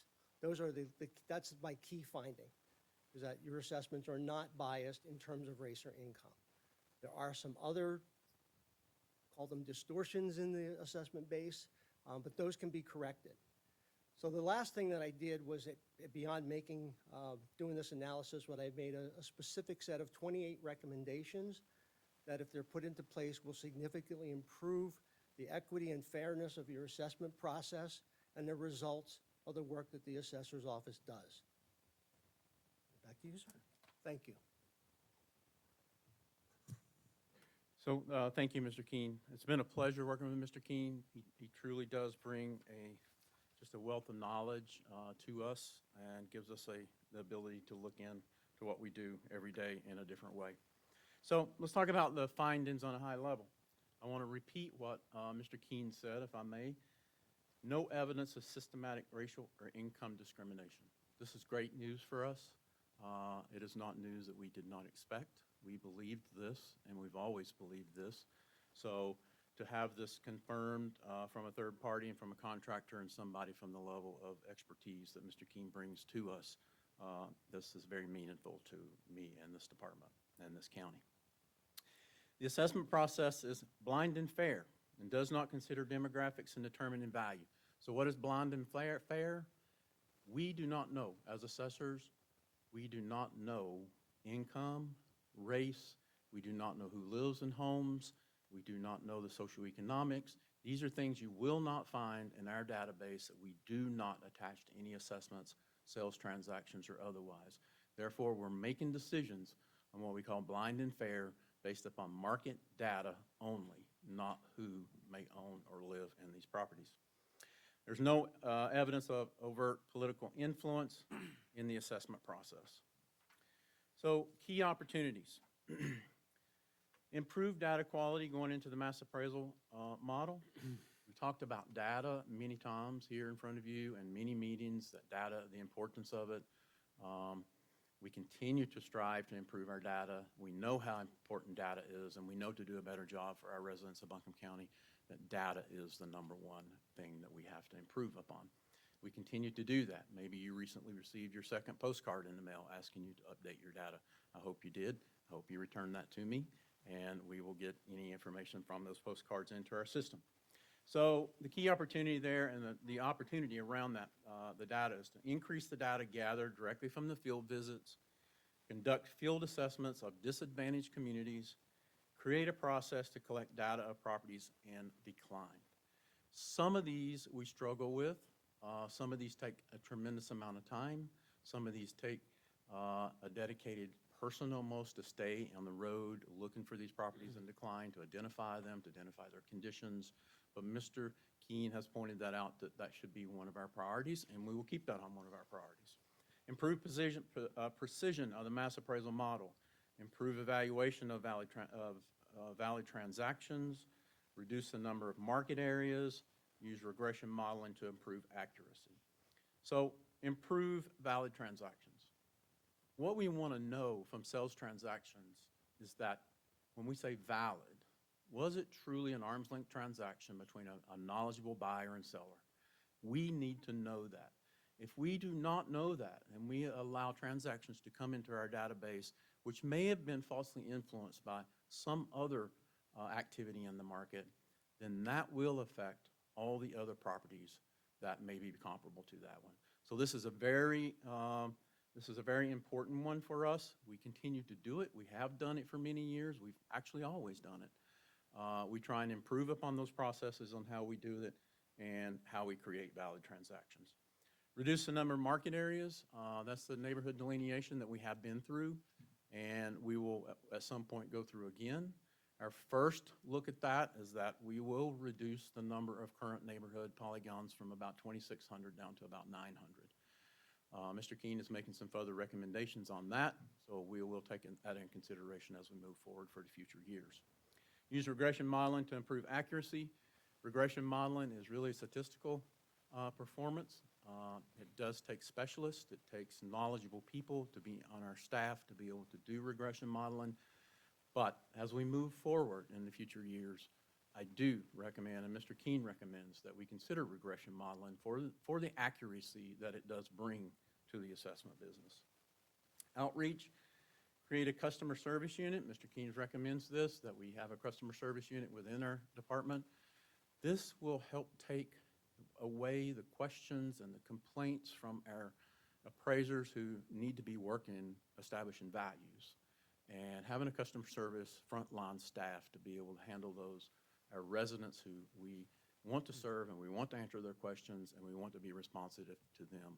my key finding, is that your assessments are not biased in terms of race or income. There are some other, call them distortions in the assessment base, but those can be corrected. So the last thing that I did was, beyond doing this analysis, what I made a specific set of 28 recommendations that, if they're put into place, will significantly improve the equity and fairness of your assessment process and the results of the work that the assessor's office does. Back to you, sir. Thank you. So thank you, Mr. Keene. It's been a pleasure working with Mr. Keene. He truly does bring just a wealth of knowledge to us and gives us the ability to look into what we do every day in a different way. So let's talk about the findings on a high level. I want to repeat what Mr. Keene said, if I may. No evidence of systematic racial or income discrimination. This is great news for us. It is not news that we did not expect. We believed this, and we've always believed this. So to have this confirmed from a third party and from a contractor and somebody from the level of expertise that Mr. Keene brings to us, this is very meaningful to me and this department and this county. The assessment process is blind and fair and does not consider demographics in determining value. So what is blind and fair? We do not know, as assessors, we do not know income, race, we do not know who lives in homes, we do not know the socioeconomics. These are things you will not find in our database that we do not attach to any assessments, sales transactions, or otherwise. Therefore, we're making decisions on what we call blind and fair based upon market data only, not who may own or live in these properties. There's no evidence of overt political influence in the assessment process. So, key opportunities. Improved data quality going into the mass appraisal model. We talked about data many times here in front of you and many meetings, that data, the importance of it. We continue to strive to improve our data. We know how important data is, and we know to do a better job for our residents of Buncombe County, that data is the number one thing that we have to improve upon. We continue to do that. Maybe you recently received your second postcard in the mail asking you to update your data. I hope you did. I hope you returned that to me, and we will get any information from those postcards into our system. So the key opportunity there and the opportunity around that, the data, is to increase the data gathered directly from the field visits, conduct field assessments of disadvantaged communities, create a process to collect data of properties in decline. Some of these we struggle with. Some of these take a tremendous amount of time. Some of these take a dedicated person almost to stay on the road looking for these properties in decline, to identify them, to identify their conditions. But Mr. Keene has pointed that out, that that should be one of our priorities, and we will keep that on one of our priorities. Improve precision of the mass appraisal model. Improve evaluation of valid transactions. Reduce the number of market areas. Use regression modeling to improve accuracy. So improve valid transactions. What we want to know from sales transactions is that when we say valid, was it truly an arm's length transaction between a knowledgeable buyer and seller? We need to know that. If we do not know that, and we allow transactions to come into our database, which may have been falsely influenced by some other activity in the market, then that will affect all the other properties that may be comparable to that one. So this is a very important one for us. We continue to do it. We have done it for many years. We've actually always done it. We try and improve upon those processes on how we do it and how we create valid transactions. Reduce the number of market areas. That's the neighborhood delineation that we have been through, and we will at some point go through again. Our first look at that is that we will reduce the number of current neighborhood polygons from about 2,600 down to about 900. Mr. Keene is making some further recommendations on that, so we will take that in consideration as we move forward for the future years. Use regression modeling to improve accuracy. Regression modeling is really statistical performance. It does take specialists. It takes knowledgeable people to be on our staff to be able to do regression modeling. But as we move forward in the future years, I do recommend, and Mr. Keene recommends, that we consider regression modeling for the accuracy that it does bring to the assessment business. Outreach. Create a customer service unit. Mr. Keene recommends this, that we have a customer service unit within our department. This will help take away the questions and the complaints from our appraisers who need to be working, establishing values. And having a customer service frontline staff to be able to handle those, our residents who we want to serve and we want to answer their questions and we want to be responsive to them,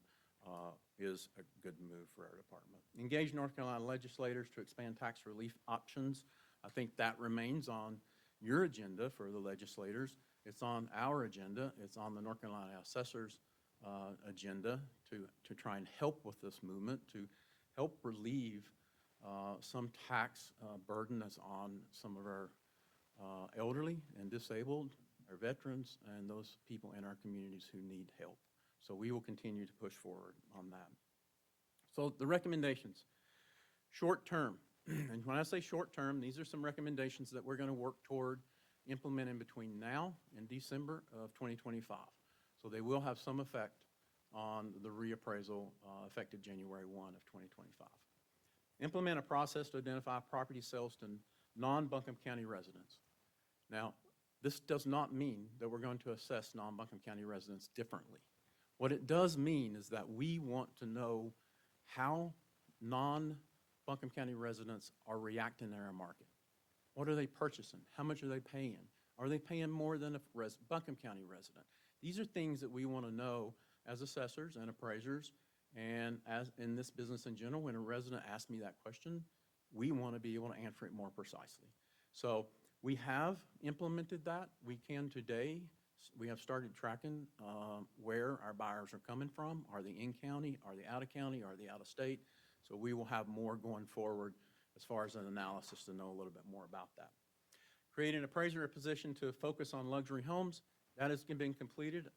is a good move for our department. Engage North Carolina legislators to expand tax relief options I think that remains on your agenda for the legislators. It's on our agenda. It's on the North Carolina Assessors agenda to try and help with this movement, to help relieve some tax burden that's on some of our elderly and disabled, our veterans, and those people in our communities who need help. So we will continue to push forward on that. So the recommendations, short term, and when I say short term, these are some recommendations that we're going to work toward implementing between now and December of 2025. So they will have some effect on the reappraisal effective January 1 of 2025. Implement a process to identify property sales to non-Buncombe County residents. Now, this does not mean that we're going to assess non-Buncombe County residents differently. What it does mean is that we want to know how non-Buncombe County residents are reacting in our market. What are they purchasing? How much are they paying? Are they paying more than a Buncombe County resident? These are things that we want to know as assessors and appraisers, and as in this business in general. When a resident asks me that question, we want to be able to answer it more precisely. So we have implemented that. We can today. We have started tracking where our buyers are coming from. Are they in county? Are they out of county? Are they out of state? So we will have more going forward as far as an analysis to know a little bit more about that. Create an appraiser position to focus on luxury homes. That has been completed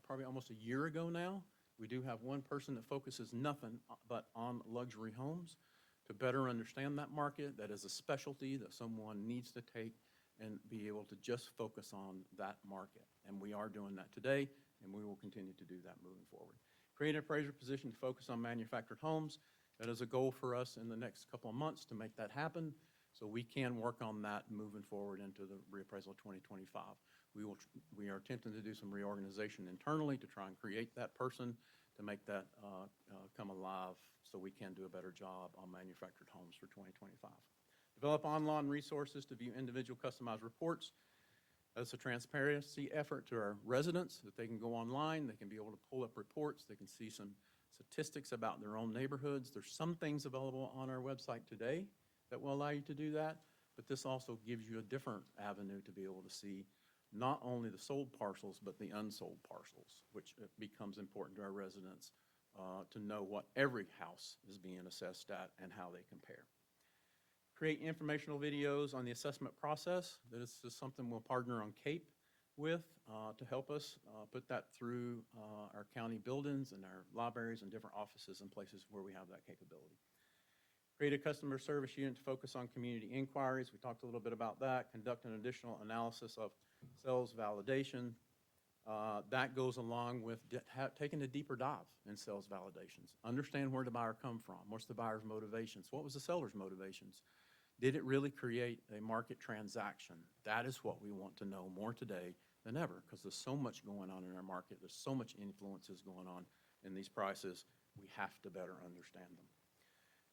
probably almost a year ago now. We do have one person that focuses nothing but on luxury homes to better understand that market. That is a specialty that someone needs to take and be able to just focus on that market. And we are doing that today, and we will continue to do that moving forward. Create an appraiser position to focus on manufactured homes. That is a goal for us in the next couple of months to make that happen, so we can work on that moving forward into the reappraisal 2025. We are attempting to do some reorganization internally to try and create that person to make that come alive so we can do a better job on manufactured homes for 2025. Develop online resources to view individual customized reports. That's a transparency effort to our residents that they can go online, they can be able to pull up reports, they can see some statistics about their own neighborhoods. There's some things available on our website today that will allow you to do that, but this also gives you a different avenue to be able to see not only the sold parcels, but the unsold parcels, which becomes important to our residents to know what every house is being assessed at and how they compare. Create informational videos on the assessment process. This is something we'll partner on CAPE with to help us put that through our county buildings and our libraries and different offices and places where we have that capability. Create a customer service unit to focus on community inquiries. We talked a little bit about that. Conduct an additional analysis of sales validation. That goes along with taking a deeper dive in sales validations. Understand where the buyer come from. What's the buyer's motivations? What was the seller's motivations? Did it really create a market transaction? That is what we want to know more today than ever, because there's so much going on in our market. There's so much influences going on in these prices. We have to better understand them.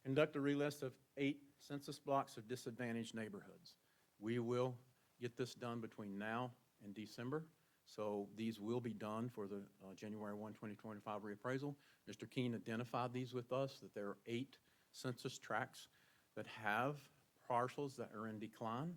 Conduct a relist of 8 census blocks of disadvantaged neighborhoods. We will get this done between now and December. So these will be done for the January 1, 2025 reappraisal. Mr. Keene identified these with us, that there are 8 census tracts that have parcels that are in decline,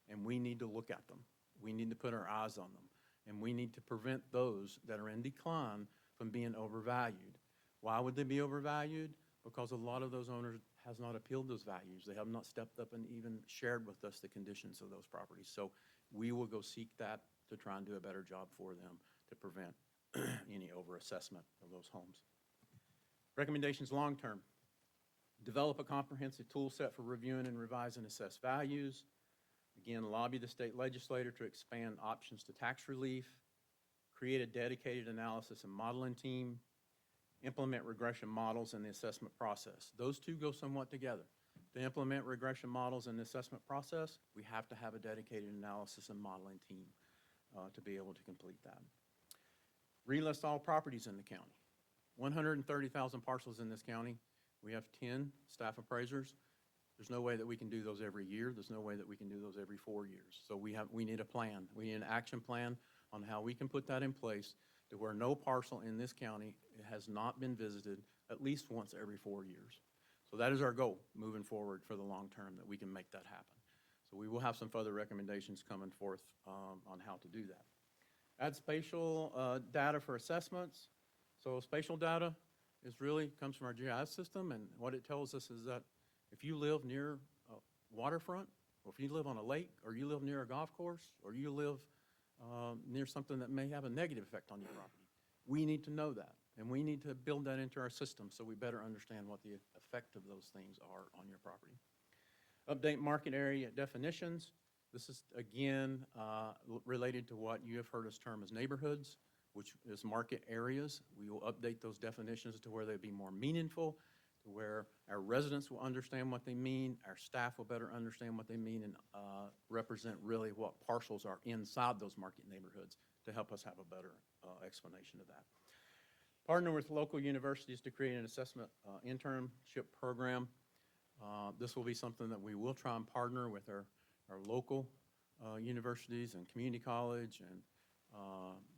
and we need to look at them. We need to put our eyes on them, and we need to prevent those that are in decline from being overvalued. Why would they be overvalued? Because a lot of those owners has not appealed those values. They have not stepped up and even shared with us the conditions of those properties. So we will go seek that to try and do a better job for them to prevent any overassessment of those homes. Recommendations long-term. Develop a comprehensive tool set for reviewing and revising assessed values. Again, lobby the state legislature to expand options to tax relief. Create a dedicated analysis and modeling team. Implement regression models in the assessment process. Those two go somewhat together. To implement regression models in the assessment process, we have to have a dedicated analysis and modeling team to be able to complete that. Relist all properties in the county. 130,000 parcels in this county. We have 10 staff appraisers. There's no way that we can do those every year. There's no way that we can do those every 4 years. So we need a plan. We need an action plan on how we can put that in place to where no parcel in this county has not been visited at least once every 4 years. So that is our goal moving forward for the long term, that we can make that happen. So we will have some further recommendations coming forth on how to do that. Add spatial data for assessments. So spatial data comes from our GIS system, and what it tells us is that if you live near a waterfront, or if you live on a lake, or you live near a golf course, or you live near something that may have a negative effect on your property, we need to know that, and we need to build that into our system so we better understand what the effect of those things are on your property. Update market area definitions. This is, again, related to what you have heard us term as neighborhoods, which is market areas. We will update those definitions to where they be more meaningful, to where our residents will understand what they mean, our staff will better understand what they mean, and represent really what parcels are inside those market neighborhoods to help us have a better explanation of that. Partner with local universities to create an assessment internship program. This will be something that we will try and partner with our local universities and community college, and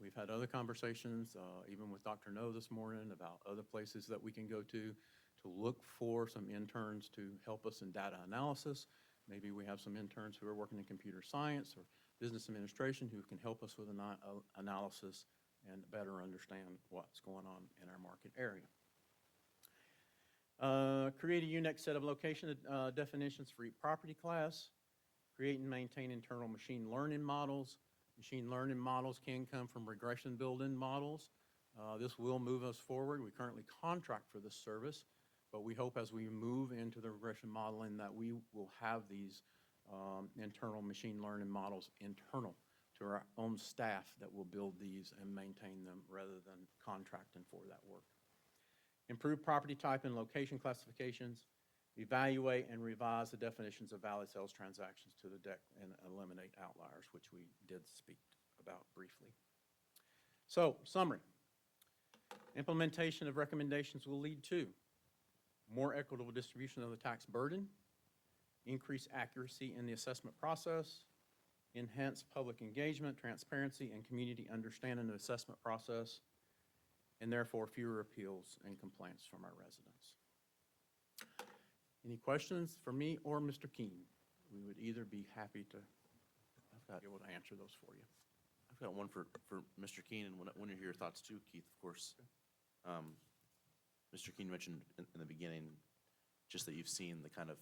we've had other conversations, even with Dr. No this morning, about other places that we can go to look for some interns to help us in data analysis. Maybe we have some interns who are working in computer science or business administration who can help us with analysis and better understand what's going on in our market area. Create a unique set of location definitions for each property class. Create and maintain internal machine learning models. Machine learning models can come from regression building models. This will move us forward. We currently contract for this service, but we hope as we move into the regression modeling that we will have these internal machine learning models internal to our own staff that will build these and maintain them rather than contracting for that work. Improve property type and location classifications. Evaluate and revise the definitions of valid sales transactions to the deck and eliminate outliers, which we did speak about briefly. So, summary. Implementation of recommendations will lead to more equitable distribution of the tax burden, increased accuracy in the assessment process, enhanced public engagement, transparency, and community understanding of the assessment process, and therefore fewer appeals and complaints from our residents. Any questions for me or Mr. Keene? We would either be happy to be able to answer those for you. I've got one for Mr. Keene, and want to hear your thoughts too, Keith, of course. Mr. Keene mentioned in the beginning just that you've seen the kind of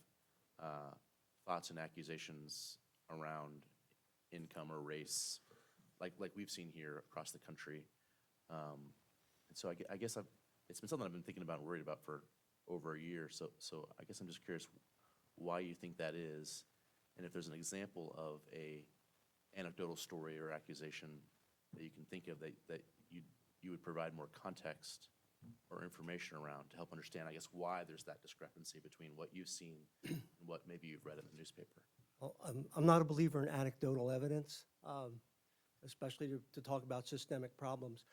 thoughts and accusations around income or race, like we've seen here across the country. And so I guess it's been something I've been thinking about and worried about for over a year. So I guess I'm just curious why you think that is, and if there's an example of a anecdotal story or accusation that you can think of that you would provide more context or information around to help understand, I guess, why there's that discrepancy between what you've seen and what maybe you've read in the newspaper. Well, I'm not a believer in anecdotal evidence, especially to talk about systemic problems.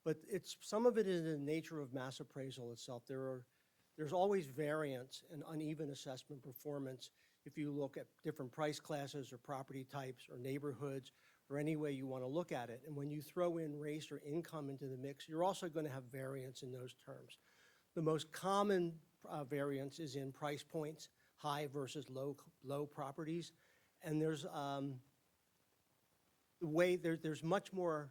But some of it is in the nature of mass appraisal itself. There's always variance and uneven assessment performance if you look at different price classes or property types or neighborhoods or any way you want to look at it. And when you throw in race or income into the mix, you're also going to have variance in those terms. The most common variance is in price points, high versus low properties. And there's there's much more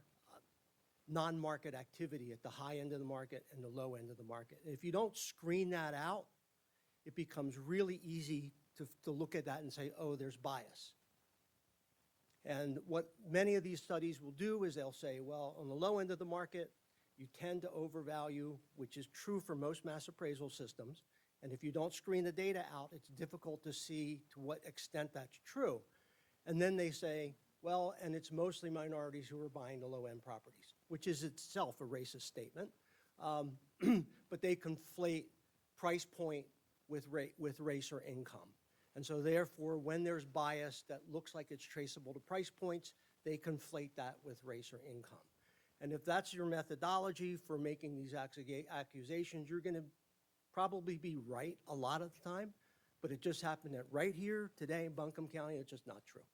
non-market activity at the high end of the market and the low end of the market. And if you don't screen that out, it becomes really easy to look at that and say, oh, there's bias. And what many of these studies will do is they'll say, well, on the low end of the market, you tend to overvalue, which is true for most mass appraisal systems. And if you don't screen the data out, it's difficult to see to what extent that's true. And then they say, well, and it's mostly minorities who are buying the low-end properties, which is itself a racist statement. But they conflate price point with race or income. And so therefore, when there's bias that looks like it's traceable to price points, they conflate that with race or income. And if that's your methodology for making these accusations, you're going to probably be right a lot of the time. But it just happened that right here today in Buncombe County, it's just not true.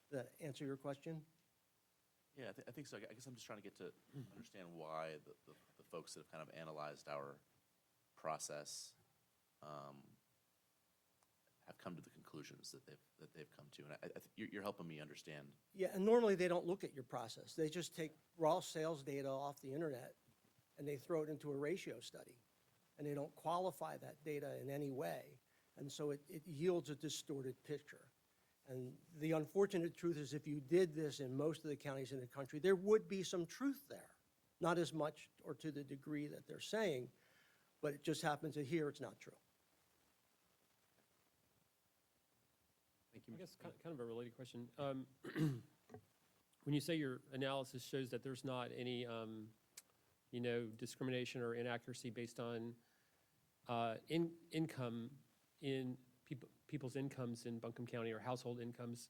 Does that answer your question? Yeah, I think so. I guess I'm just trying to get to understand why the folks that have kind of analyzed our process have come to the conclusions that they've come to. And you're helping me understand. Yeah, and normally they don't look at your process. They just take raw sales data off the internet and they throw it into a ratio study. And they don't qualify that data in any way. And so it yields a distorted picture. And the unfortunate truth is if you did this in most of the counties in the country, there would be some truth there. Not as much or to the degree that they're saying, but it just happens that here it's not true. I guess kind of a related question. When you say your analysis shows that there's not any, discrimination or inaccuracy based on income in people's incomes in Buncombe County or household incomes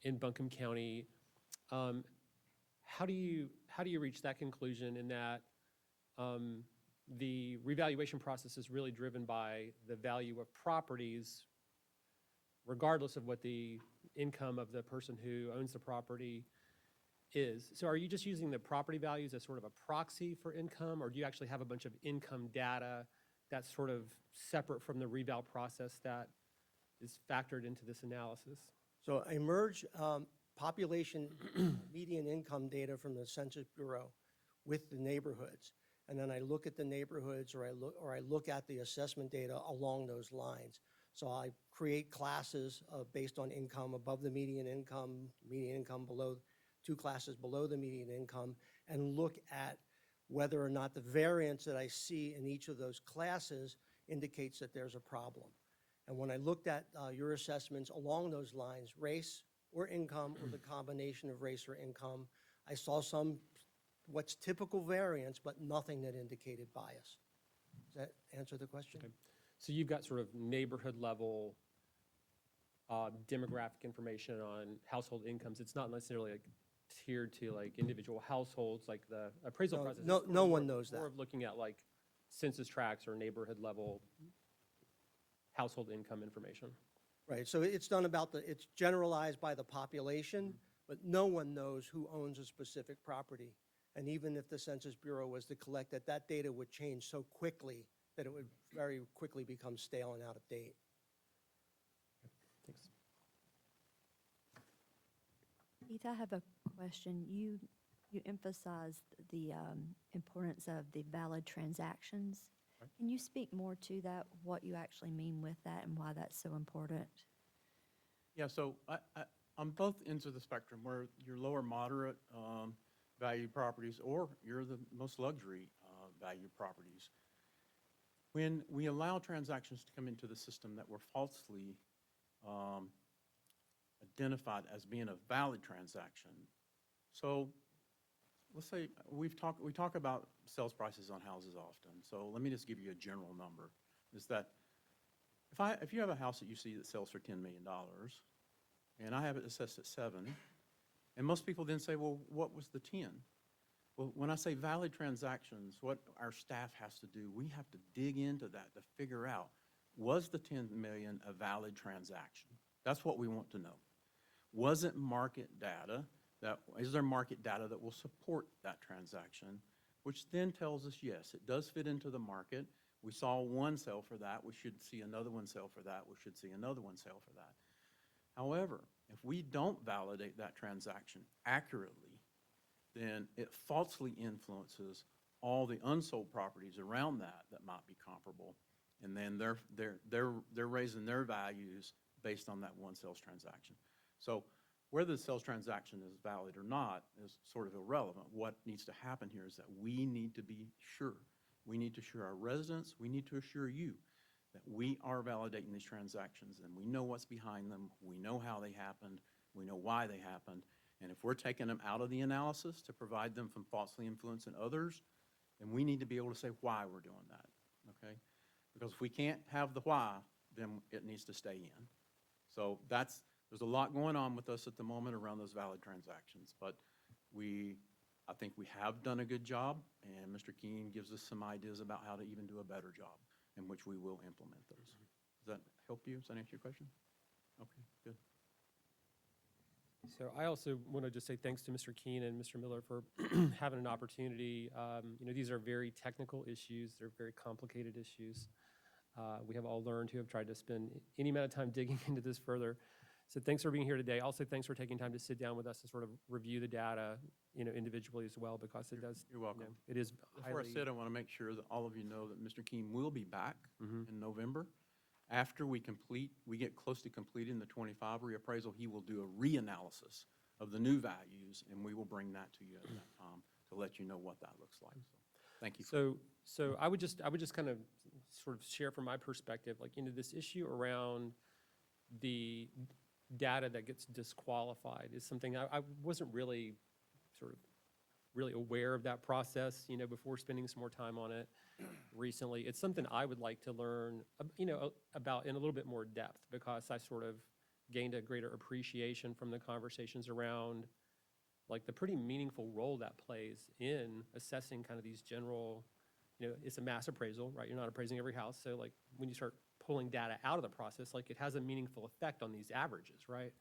in Buncombe County, how do you reach that conclusion in that the revaluation process is really driven by the value of properties, regardless of what the income of the person who owns the property is? So are you just using the property values as sort of a proxy for income, or do you actually have a bunch of income data that's sort of separate from the reval process that is factored into this analysis? So I merge population median income data from the Census Bureau with the neighborhoods. And then I look at the neighborhoods or I look at the assessment data along those lines. So I create classes based on income above the median income below, 2 classes below the median income, and look at whether or not the variance that I see in each of those classes indicates that there's a problem. And when I looked at your assessments along those lines, race or income or the combination of race or income, I saw some what's typical variance, but nothing that indicated bias. Does that answer the question? Okay. So you've got sort of neighborhood level demographic information on household incomes. It's not necessarily like tiered to like individual households, like the appraisal process. is sort of No one knows that. More of looking at like census tracts or neighborhood level household income information. Right, so it's done it's generalized by the population, but no one knows who owns a specific property. And even if the Census Bureau was to collect it, that data would change so quickly that it would very quickly become stale and out of date. Thanks. Keith, I have a question. You emphasized the importance of the valid transactions. Right. Can you speak more to that, what you actually mean with that and why that's so important? Yeah, so on both ends of the spectrum, where you're lower moderate value properties or you're the most luxury value properties, when we allow transactions to come into the system that were falsely identified as being a valid transaction. So let's say we talk about sales prices on houses often. So let me just give you a general number. Is that if you have a house that you see that sells for $10 million, and I have it assessed at 7, and most people then say, well, what was the 10? Well, when I say valid transactions, what our staff has to do, we have to dig into that to figure out, was the 10 million a valid transaction? That's what we want to know. Was it market data? Is there market data that will support that transaction? Which then tells us, yes, it does fit into the market. We saw one sell for that. We should see another one sell for that. We should see another one sell for that. However, if we don't validate that transaction accurately, then it falsely influences all the unsold properties around that might be comparable, and then they're raising their values based on that one sales transaction. So whether the sales transaction is valid or not is sort of irrelevant. What needs to happen here is that we need to be sure. We need to assure our residents, we need to assure you that we are validating these transactions and we know what's behind them, we know how they happened, we know why they happened, and if we're taking them out of the analysis to provide them from falsely influencing others, then we need to be able to say why we're doing that, okay? Because if we can't have the why, then it needs to stay in. So there's a lot going on with us at the moment around those valid transactions, but I think we have done a good job, and Mr. Keene gives us some ideas about how to even do a better job, in which we will implement those. Does that help you? Does that answer your question? Okay, good. So I also want to just say thanks to Mr. Keene and Mr. Miller for having an opportunity. These are very technical issues. They're very complicated issues. We have all learned who have tried to spend any amount of time digging into this further. So thanks for being here today. Also, thanks for taking time to sit down with us and sort of review the data, individually as well, because it does. You're welcome. It is Before I sit, I want to make sure that all of you know that Mr. Keem will be back in November. After we get close to completing the 25 reappraisal, he will do a reanalysis of the new values, and we will bring that to you at that time to let you know what that looks like. So, thank you. So I would just kind of sort of share from my perspective, like, this issue around the data that gets disqualified is something I wasn't really really aware of that process, before spending some more time on it recently. It's something I would like to learn, about in a little bit more depth, because I sort of gained a greater appreciation from the conversations around, like, the pretty meaningful role that plays in assessing kind of these general, it's a mass appraisal, right? You're not appraising every house. So, like, when you start pulling data out of the process, like, it has a meaningful effect on these averages, right?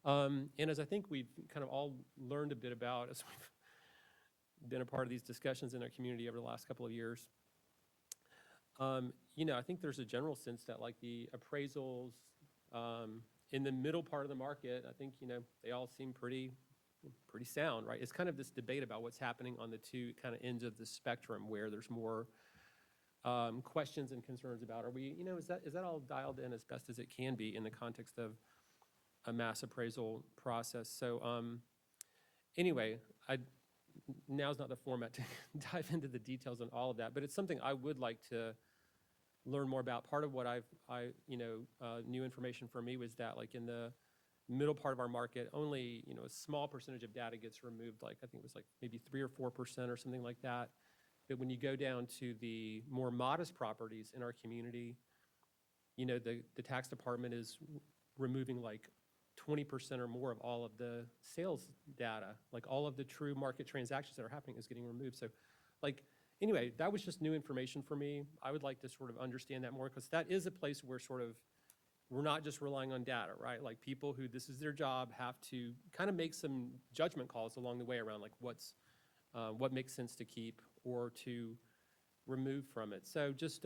And as I think we've kind of all learned a bit about as we've been a part of these discussions in our community over the last couple of years, I think there's a general sense that, like, the appraisals in the middle part of the market, I think, they all seem pretty sound, right? It's kind of this debate about what's happening on the two kind of ends of the spectrum, where there's more questions and concerns about, is that all dialed in as best as it can be in the context of a mass appraisal process? So anyway, now's not the format to dive into the details on all of that, but it's something I would like to learn more about. Part of what new information for me was that, like, in the middle part of our market, only, a small percentage of data gets removed. Like, I think it was like maybe 3 or 4% or something like that. But when you go down to the more modest properties in our community, the tax department is removing like 20% or more of all of the sales data. Like, all of the true market transactions that are happening is getting removed. So, like, anyway, that was just new information for me. I would like to sort of understand that more, because that is a place where we're not just relying on data, right? Like, people who this is their job have to kind of make some judgment calls along the way around, like, what makes sense to keep or to remove from it. So just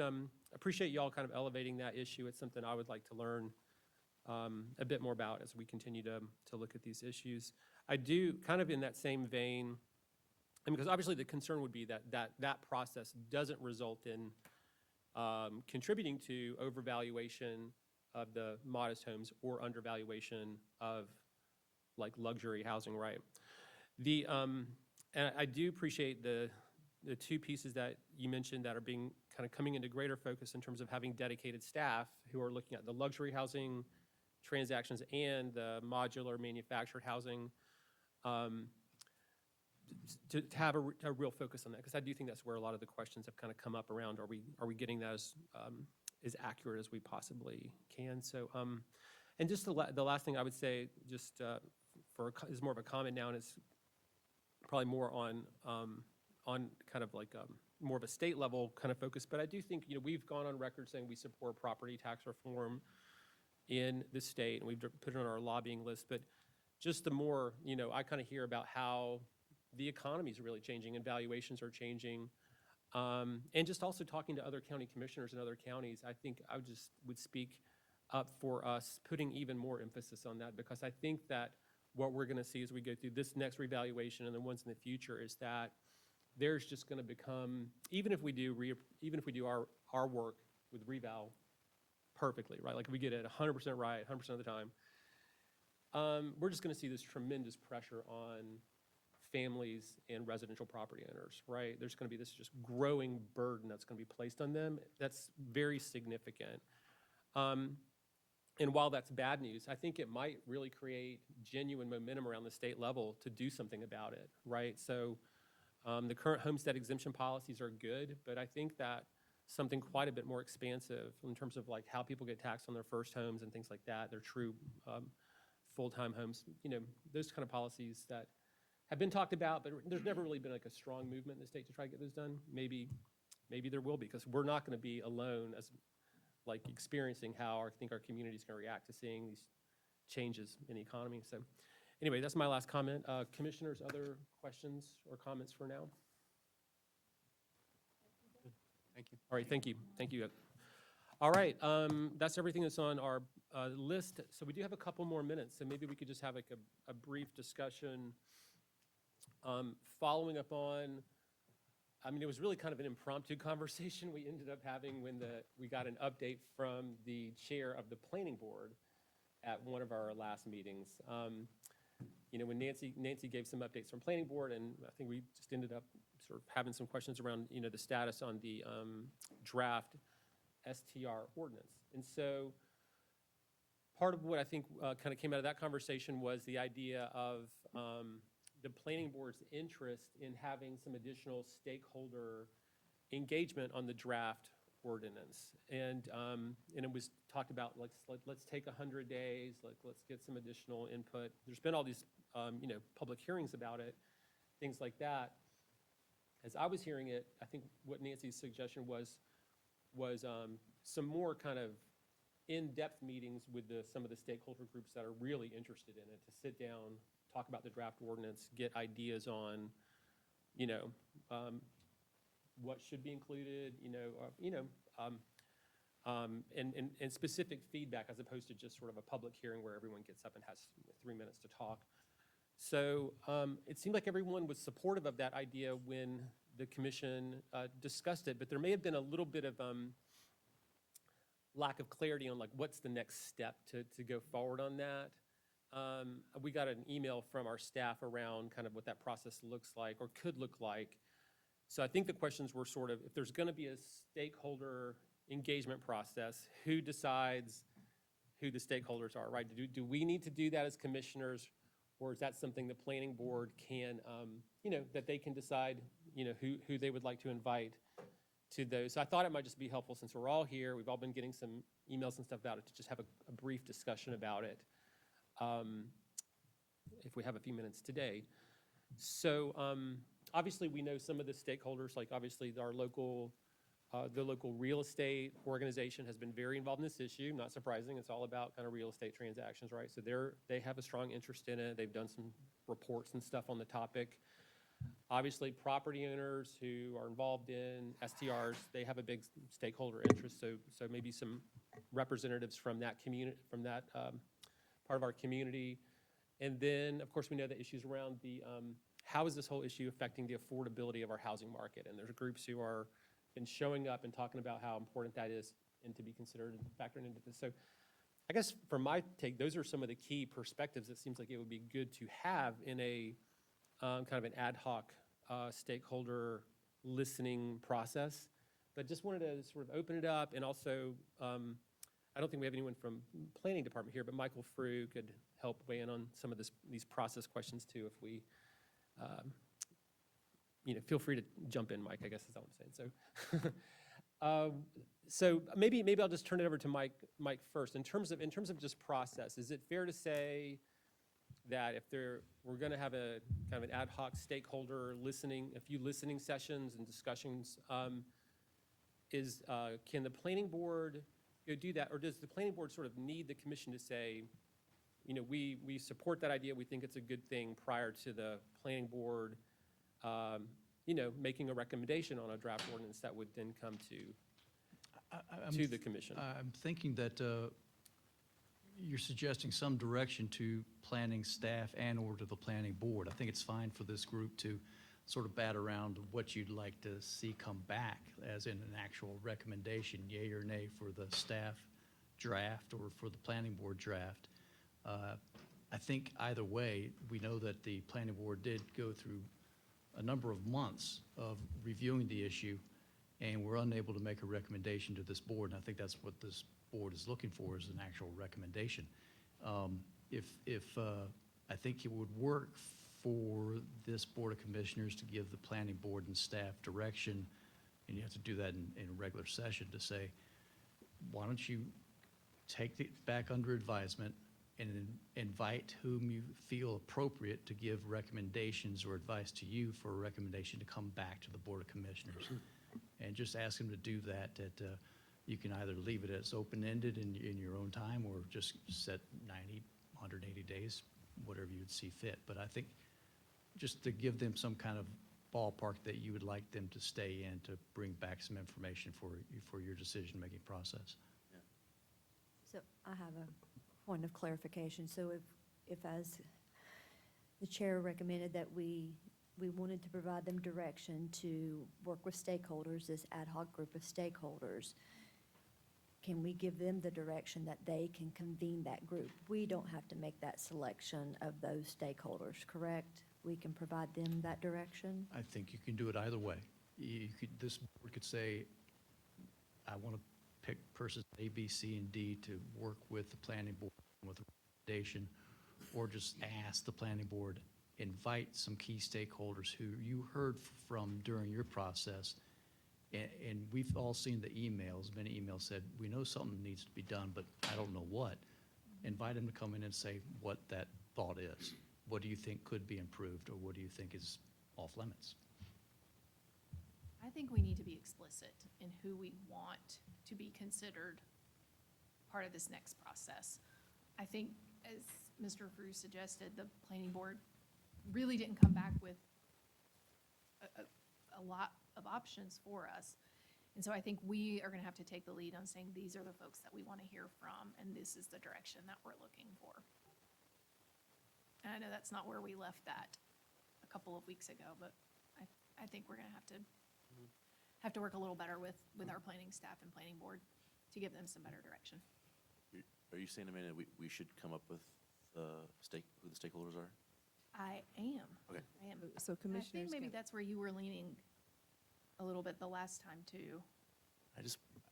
appreciate y'all kind of elevating that issue. It's something I would like to learn a bit more about as we continue to look at these issues. I do, kind of in that same vein, and because obviously the concern would be that process doesn't result in contributing to overvaluation of the modest homes or undervaluation of, like, luxury housing, right? And I do appreciate the two pieces that you mentioned that are being kind of coming into greater focus in terms of having dedicated staff who are looking at the luxury housing transactions and the modular manufactured housing, to have a real focus on that, because I do think that's where a lot of the questions have kind of come up around, are we getting that as accurate as we possibly can? So, and just the last thing I would say, just is more of a comment now, and it's probably more on kind of like more of a state level kind of focus, but I do think, we've gone on record saying we support property tax reform in the state, and we've put it on our lobbying list. But just the more, I kind of hear about how the economy is really changing and valuations are changing, and just also talking to other county commissioners in other counties, I think I would speak up for us putting even more emphasis on that, because I think that what we're going to see as we go through this next revaluation and the ones in the future is that there's just going to become, even if we do our work with reval perfectly, right? Like, if we get it 100% right 100% of the time, we're just going to see this tremendous pressure on families and residential property owners, right? There's going to be this just growing burden that's going to be placed on them. That's very significant. And while that's bad news, I think it might really create genuine momentum around the state level to do something about it, right? So the current homestead exemption policies are good, but I think that something quite a bit more expansive in terms of, like, how people get taxed on their first homes and things like that, their true full-time homes, those kind of policies that have been talked about, but there's never really been, like, a strong movement in the state to try to get those done. Maybe there will be, because we're not going to be alone as, like, experiencing how I think our community is going to react to seeing these changes in the economy. So anyway, that's my last comment. Commissioners, other questions or comments for now? Thank you. All right, thank you. Thank you. All right, that's everything that's on our list. So we do have a couple more minutes, so maybe we could just have like a brief discussion following up on, I mean, it was really kind of an impromptu conversation we ended up having when we got an update from the chair of the planning board at one of our last meetings. You know, when Nancy gave some updates from planning board, and I think we just ended up sort of having some questions around, you know, the status on the draft STR ordinance. And so part of what I think kind of came out of that conversation was the idea of the planning board's interest in having some additional stakeholder engagement on the draft ordinance. And it was talked about, let's take 100 days, let's get some additional input. There's been all these, you know, public hearings about it, things like that. As I was hearing it, I think what Nancy's suggestion was some more kind of in-depth meetings with some of the stakeholder groups that are really interested in it, to sit down, talk about the draft ordinance, get ideas on, you know, what should be included, and specific feedback, as opposed to just sort of a public hearing where everyone gets up and has 3 minutes to talk. So it seemed like everyone was supportive of that idea when the commission discussed it, but there may have been a little bit of lack of clarity on like what's the next step to go forward on that. We got an email from our staff around kind of what that process looks like or could look like. So I think the questions were sort of, if there's going to be a stakeholder engagement process, who decides who the stakeholders are, right? Do we need to do that as commissioners, or is that something the planning board can, that they can decide, who they would like to invite to those? So I thought it might just be helpful, since we're all here, we've all been getting some emails and stuff about it, to just have a brief discussion about it, if we have a few minutes today. So obviously we know some of the stakeholders, like obviously our local, the local real estate organization has been very involved in this issue. Not surprising, it's all about kind of real estate transactions, right? So they have a strong interest in it. They've done some reports and stuff on the topic. Obviously, property owners who are involved in STRs, they have a big stakeholder interest. So maybe some representatives from that community, from that part of our community. And then, of course, we know the issues around the how is this whole issue affecting the affordability of our housing market? And there's groups who are been showing up and talking about how important that is and to be considered and factored into this. So I guess from my take, those are some of the key perspectives it seems like it would be good to have in a kind of an ad hoc stakeholder listening process. But just wanted to sort of open it up, and also, I don't think we have anyone from planning department here, but Michael Frew could help weigh in on some of these process questions too, if we, feel free to jump in, Mike, I guess is all I'm saying. So, so maybe I'll just turn it over to Mike first. In terms of just process, is it fair to say that if we're going to have a kind of an ad hoc stakeholder listening, a few listening sessions and discussions, can the planning board do that, or does the planning board sort of need the commission to say, we support that idea, we think it's a good thing, prior to the planning board making a recommendation on a draft ordinance that would then come to the commission? I'm thinking that you're suggesting some direction to planning staff and or to the planning board. I think it's fine for this group to sort of bat around what you'd like to see come back as in an actual recommendation, yay or nay, for the staff draft or for the planning board draft. I think either way, we know that the planning board did go through a number of months of reviewing the issue, and we're unable to make a recommendation to this board. And I think that's what this board is looking for, is an actual recommendation. I think it would work for this Board of Commissioners to give the planning board and staff direction, and you have to do that in a regular session, to say, why don't you take it back under advisement and invite whom you feel appropriate to give recommendations or advice to you for a recommendation to come back to the Board of Commissioners. And just ask them to do that. You can either leave it as open-ended in your own time, or just set 90, 180 days, whatever you would see fit. But I think just to give them some kind of ballpark that you would like them to stay in to bring back some information for your decision-making process. So I have a point of clarification. So if as the chair recommended that we wanted to provide them direction to work with stakeholders, this ad hoc group of stakeholders, can we give them the direction that they can convene that group? We don't have to make that selection of those stakeholders, correct? We can provide them that direction? I think you can do it either way. This board could say, I want to pick persons A, B, C, and D to work with the planning board with a recommendation, or just ask the planning board, invite some key stakeholders who you heard from during your process. And we've all seen the emails, many emails said, we know something needs to be done, but I don't know what. Invite them to come in and say what that thought is. What do you think could be improved, or what do you think is off limits? I think we need to be explicit in who we want to be considered part of this next process. I think, as Mr. Frew suggested, the planning board really didn't come back with a lot of options for us. And so I think we are going to have to take the lead on saying these are the folks that we want to hear from, and this is the direction that we're looking for. And I know that's not where we left that a couple of weeks ago, but I think we're going to have to work a little better with our planning staff and planning board to give them some better direction. Are you saying, Amanda, we should come up with who the stakeholders are? I am. Okay. I am. So And I commissioners. think maybe can- that's where you were leaning a little bit the last time too.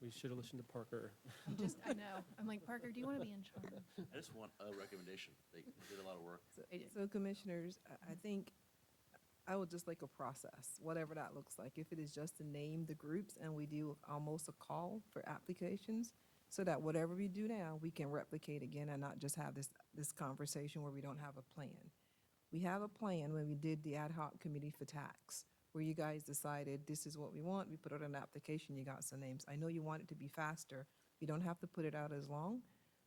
We should have listened to Parker. I know. I'm like, Parker, do you want to be in charge? I just want a recommendation. They did a lot of work. So commissioners, I think I would just like a process, whatever that looks like. If it is just to name the groups and we do almost a call for applications, so that whatever we do now, we can replicate again and not just have this conversation where we don't have a plan. We have a plan when we did the ad hoc committee for tax, where you guys decided this is what we want. We put out an application, you got some names. I know you want it to be faster. You don't have to put it out as long.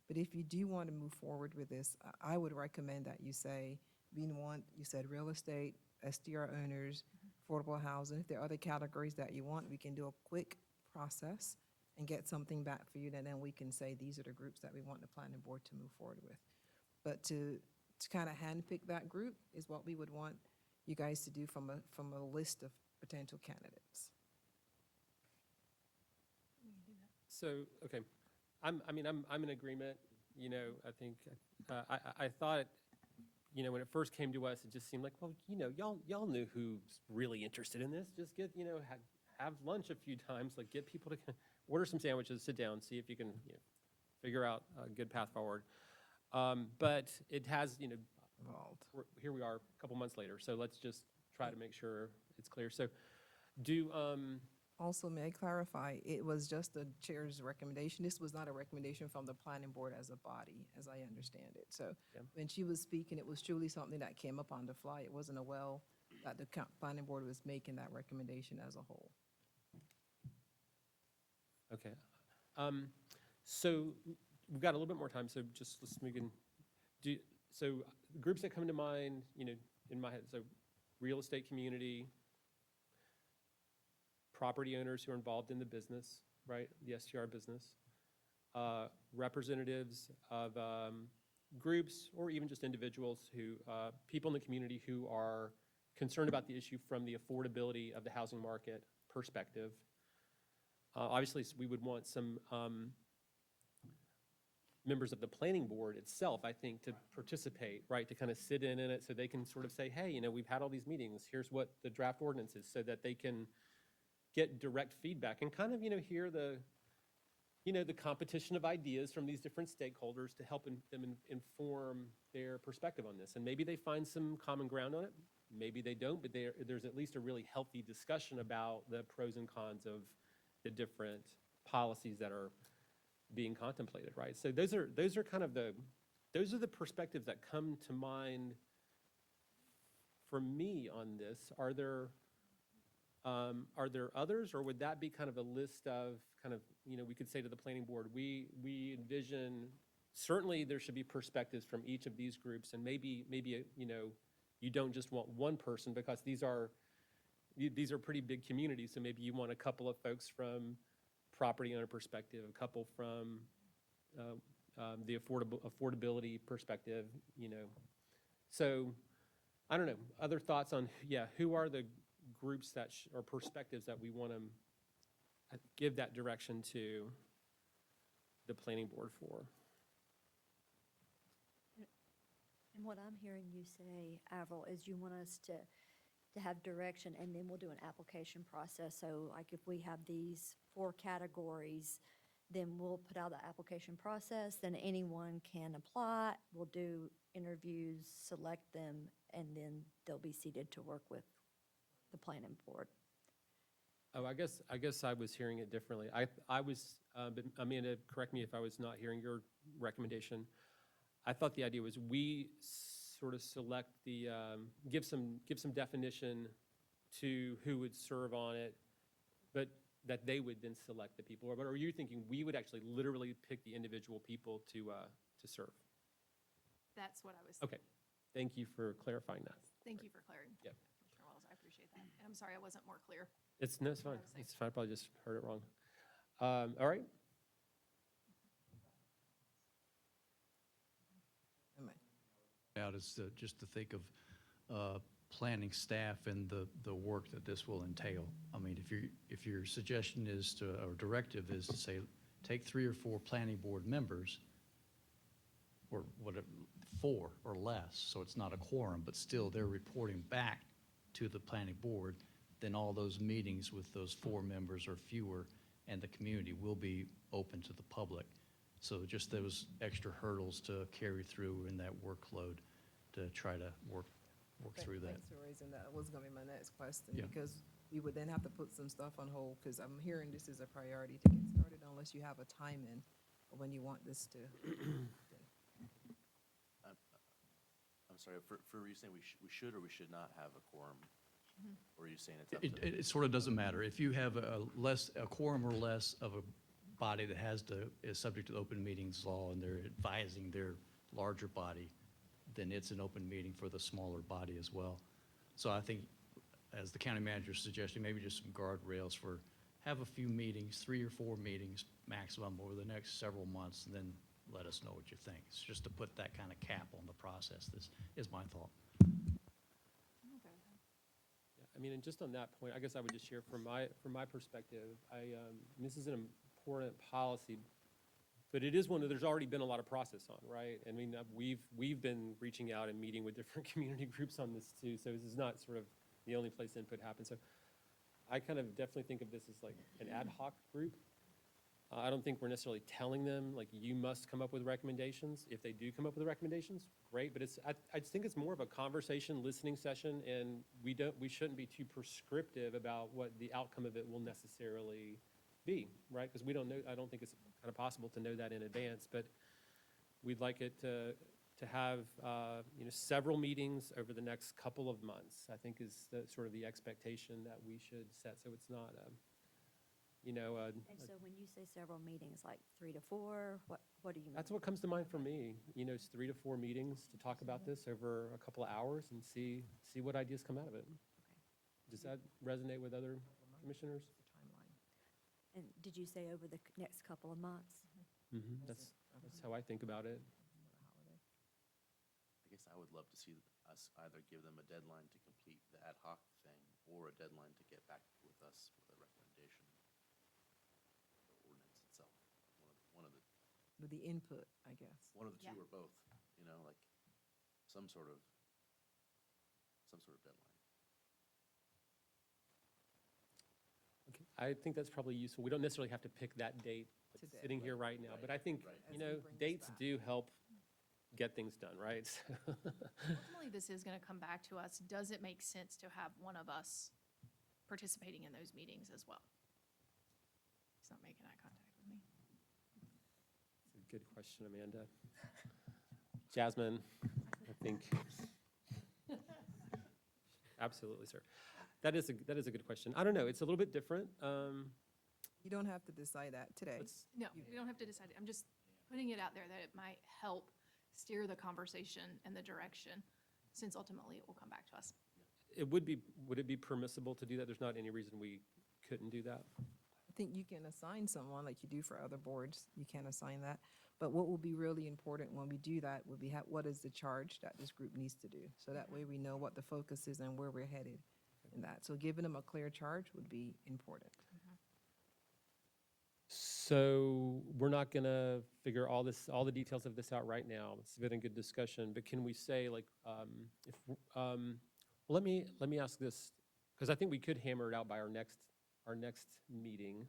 But if you do want to move forward with this, I would recommend that you say, you said real estate, SDR owners, affordable housing. If there are other categories that you want, we can do a quick process and get something back for you, and then we can say, these are the groups that we want the planning board to move forward with. But to kind of handpick that group is what we would want you guys to do from a list of potential candidates. So, okay, I'm in agreement, I think, I thought, when it first came to us, it just seemed like, well, y'all knew who's really interested in this, just get, have lunch a few times, like get people to order some sandwiches, sit down, see if you can, figure out a good path forward. But it has, Evolved. Here we are a couple months later, so let's just try to make sure it's clear. So Also, may I clarify, it was just the chair's recommendation. This was not a recommendation from the planning board as a body, as I understand it. So Yeah. when she was speaking, it was truly something that came up on the fly. It wasn't that the planning board was making that recommendation as a whole. Okay. So we've got a little bit more time, so just we can do, so groups that come to mind, in my head, so real estate community, property owners who are involved in the business, right, the STR business, representatives of groups or even just individuals people in the community who are concerned about the issue from the affordability of the housing market perspective. Obviously, we would want some members of the planning board itself, I think, to participate, right, to kind of sit in it so they can sort of say, hey, we've had all these meetings, here's what the draft ordinance is, so that they can get direct feedback and kind of, hear the competition of ideas from these different stakeholders to help them inform their perspective on this. And maybe they find some common ground on it, maybe they don't, but there's at least a really healthy discussion about the pros and cons of the different policies that are being contemplated, right? So those are kind of those are the perspectives that come to mind for me on this. Are there others, or would that be kind of a list of we could say to the planning board, we envision, certainly there should be perspectives from each of these groups, and maybe you don't just want one person, because these are these are pretty big communities, so maybe you want a couple of folks from property owner perspective, a couple from the affordability perspective, you know. So, I don't know, other thoughts on, yeah, who are the groups that, or perspectives that we want to give that direction to the planning board for? And what I'm hearing you say, Avril, is you want us to have direction, and then we'll do an application process. So like if we have these 4 categories, then we'll put out the application process, then anyone can apply. We'll do interviews, select them, and then they'll be seated to work with the planning board. Oh, I guess I was hearing it differently. I was, but Amanda, correct me if I was not hearing your recommendation. I thought the idea was we sort of select the, give some definition to who would serve on it, but that they would then select the people. Or are you thinking we would actually literally pick the individual people to serve? That's what I was. Okay, thank you for clarifying that. Thank you for clarifying. Yep. Commissioner Wells, I appreciate that. And I'm sorry I wasn't more clear. No, it's fine. It's fine. I probably just heard it wrong. All right. Out is just to think of planning staff and the work that this will entail. I mean, if your suggestion is to, or directive is to say, take 3 or 4 planning board members, or whatever, 4 or less, so it's not a quorum, but still they're reporting back to the planning board, then all those meetings with those 4 members or fewer and the community will be open to the public. So just those extra hurdles to carry through in that workload to try to work through that. Thanks for raising that. Was going to be my next question, Yeah. because we would then have to put some stuff on hold, because I'm hearing this is a priority to get started unless you have a timing of when you want this to. I'm sorry, were you saying we should or we should not have a quorum? Or are you saying it's up It sort of doesn't matter. If you have a quorum or less of a body that is subject to the open meetings law and they're advising their larger body, then it's an open meeting for the smaller body as well. So I think, as the county manager suggested, maybe just some guardrails for, have a few meetings, 3 or 4 meetings maximum over the next several months, and then let us know what you think. It's just to put that kind of cap on the process. This is my thought. Yeah, I mean, and just on that point, I guess I would just share from my perspective, this is an important policy, but it is one that there's already been a lot of process on, right? I mean, we've been reaching out and meeting with different community groups on this too, so this is not sort of the only place input happens. So I kind of definitely think of this as like an ad hoc group. I don't think we're necessarily telling them, like, you must come up with recommendations. If they do come up with recommendations, great, but I just think it's more of a conversation, listening session, and we shouldn't be too prescriptive about what the outcome of it will necessarily be, right? Because we don't know, I don't think it's kind of possible to know that in advance, but we'd like it to have, several meetings over the next couple of months, I think is sort of the expectation that we should set, so it's not, And so when you say several meetings, like 3 to 4, what do you mean? That's what comes to mind for me. It's 3 to 4 meetings to talk about this over a couple of hours and see what ideas come out of it. Does that resonate with other commissioners? And did you say over the next couple of months? That's how I think about it. I guess I would love to see us either give them a deadline to complete the ad hoc thing or a deadline to get back with us with a recommendation. The ordinance itself, one of the. With the input, I guess. One of the two or both, like some sort of deadline. Okay, I think that's probably useful. We don't necessarily have to pick that date like, Today, sitting here right now, but I think, As we bring this dates back. do help get things done, right? Ultimately, this is going to come back to us. Does it make sense to have one of us participating in those meetings as well? He's not making eye contact with me. It's a good question, Amanda. Jasmine, I think. Absolutely, sir. That is a good question. I don't know. It's a little bit different. You don't have to decide that today. No, we don't have to decide. I'm just putting it out there that it might help steer the conversation and the direction, since ultimately it will come back to us. would it be permissible to do that? There's not any reason we couldn't do that? I think you can assign someone like you do for other boards. You can assign that. But what will be really important when we do that would be what is the charge that this group needs to do? So that way we know what the focus is and where we're headed in that. So giving them a clear charge would be important. So we're not gonna figure all the details of this out right now. It's been a good discussion, but can we say like, well, let me ask this, because I think we could hammer it out by our next meeting.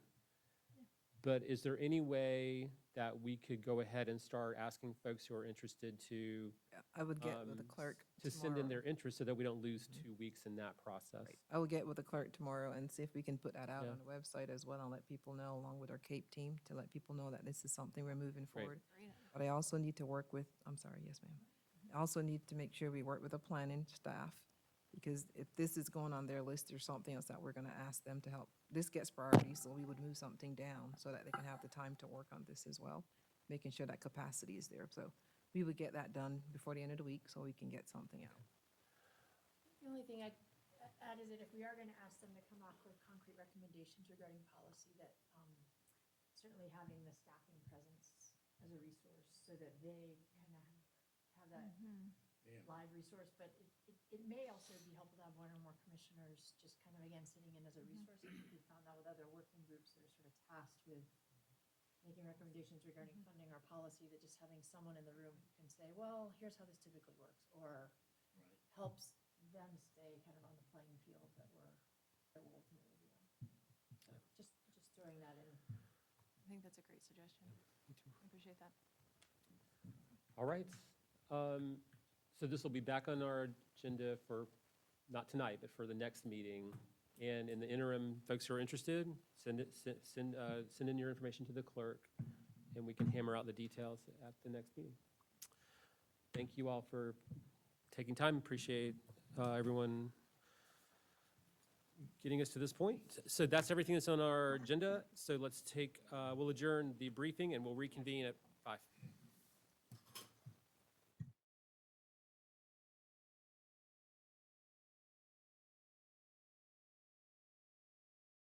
But is there any way that we could go ahead and start asking folks who are interested to I would get with the clerk to send in tomorrow. their interest so that we don't lose 2 weeks in that process? I will get with the clerk tomorrow and see if we can put that out Yeah. on the website as well and let people know, along with our CAPE team, to let people know that this is something we're moving Great. forward. But I also need to work with, I'm sorry, yes, ma'am. I also need to make sure we work with the planning staff, because if this is going on their list, there's something else that we're gonna ask them to help. This gets priority, so we would move something down so that they can have the time to work on this as well, making sure that capacity is there. So we would get that done before the end of the week so we can get something out. The only thing I'd add is that if we are going to ask them to come up with concrete recommendations regarding policy, that certainly having the staffing presence as a resource so that they kind of have that live resource, but it may also be helpful to have one or more commissioners just kind of, again, sitting in as a resource. I think we found that with other working groups that are sort of tasked with making recommendations regarding funding or policy, that just having someone in the room who can say, well, here's how this typically works, or helps them stay kind of on the playing field that we're ultimately be on. So just throwing that in. I think that's a great suggestion. I appreciate that. All right. So this will be back on our agenda for, not tonight, but for the next meeting. And in the interim, folks who are interested, send in your information to the clerk, and we can hammer out the details at the next meeting. Thank you all for taking time. Appreciate everyone getting us to this point. So that's everything that's on our agenda. So let's we'll adjourn the briefing and we'll reconvene at 5.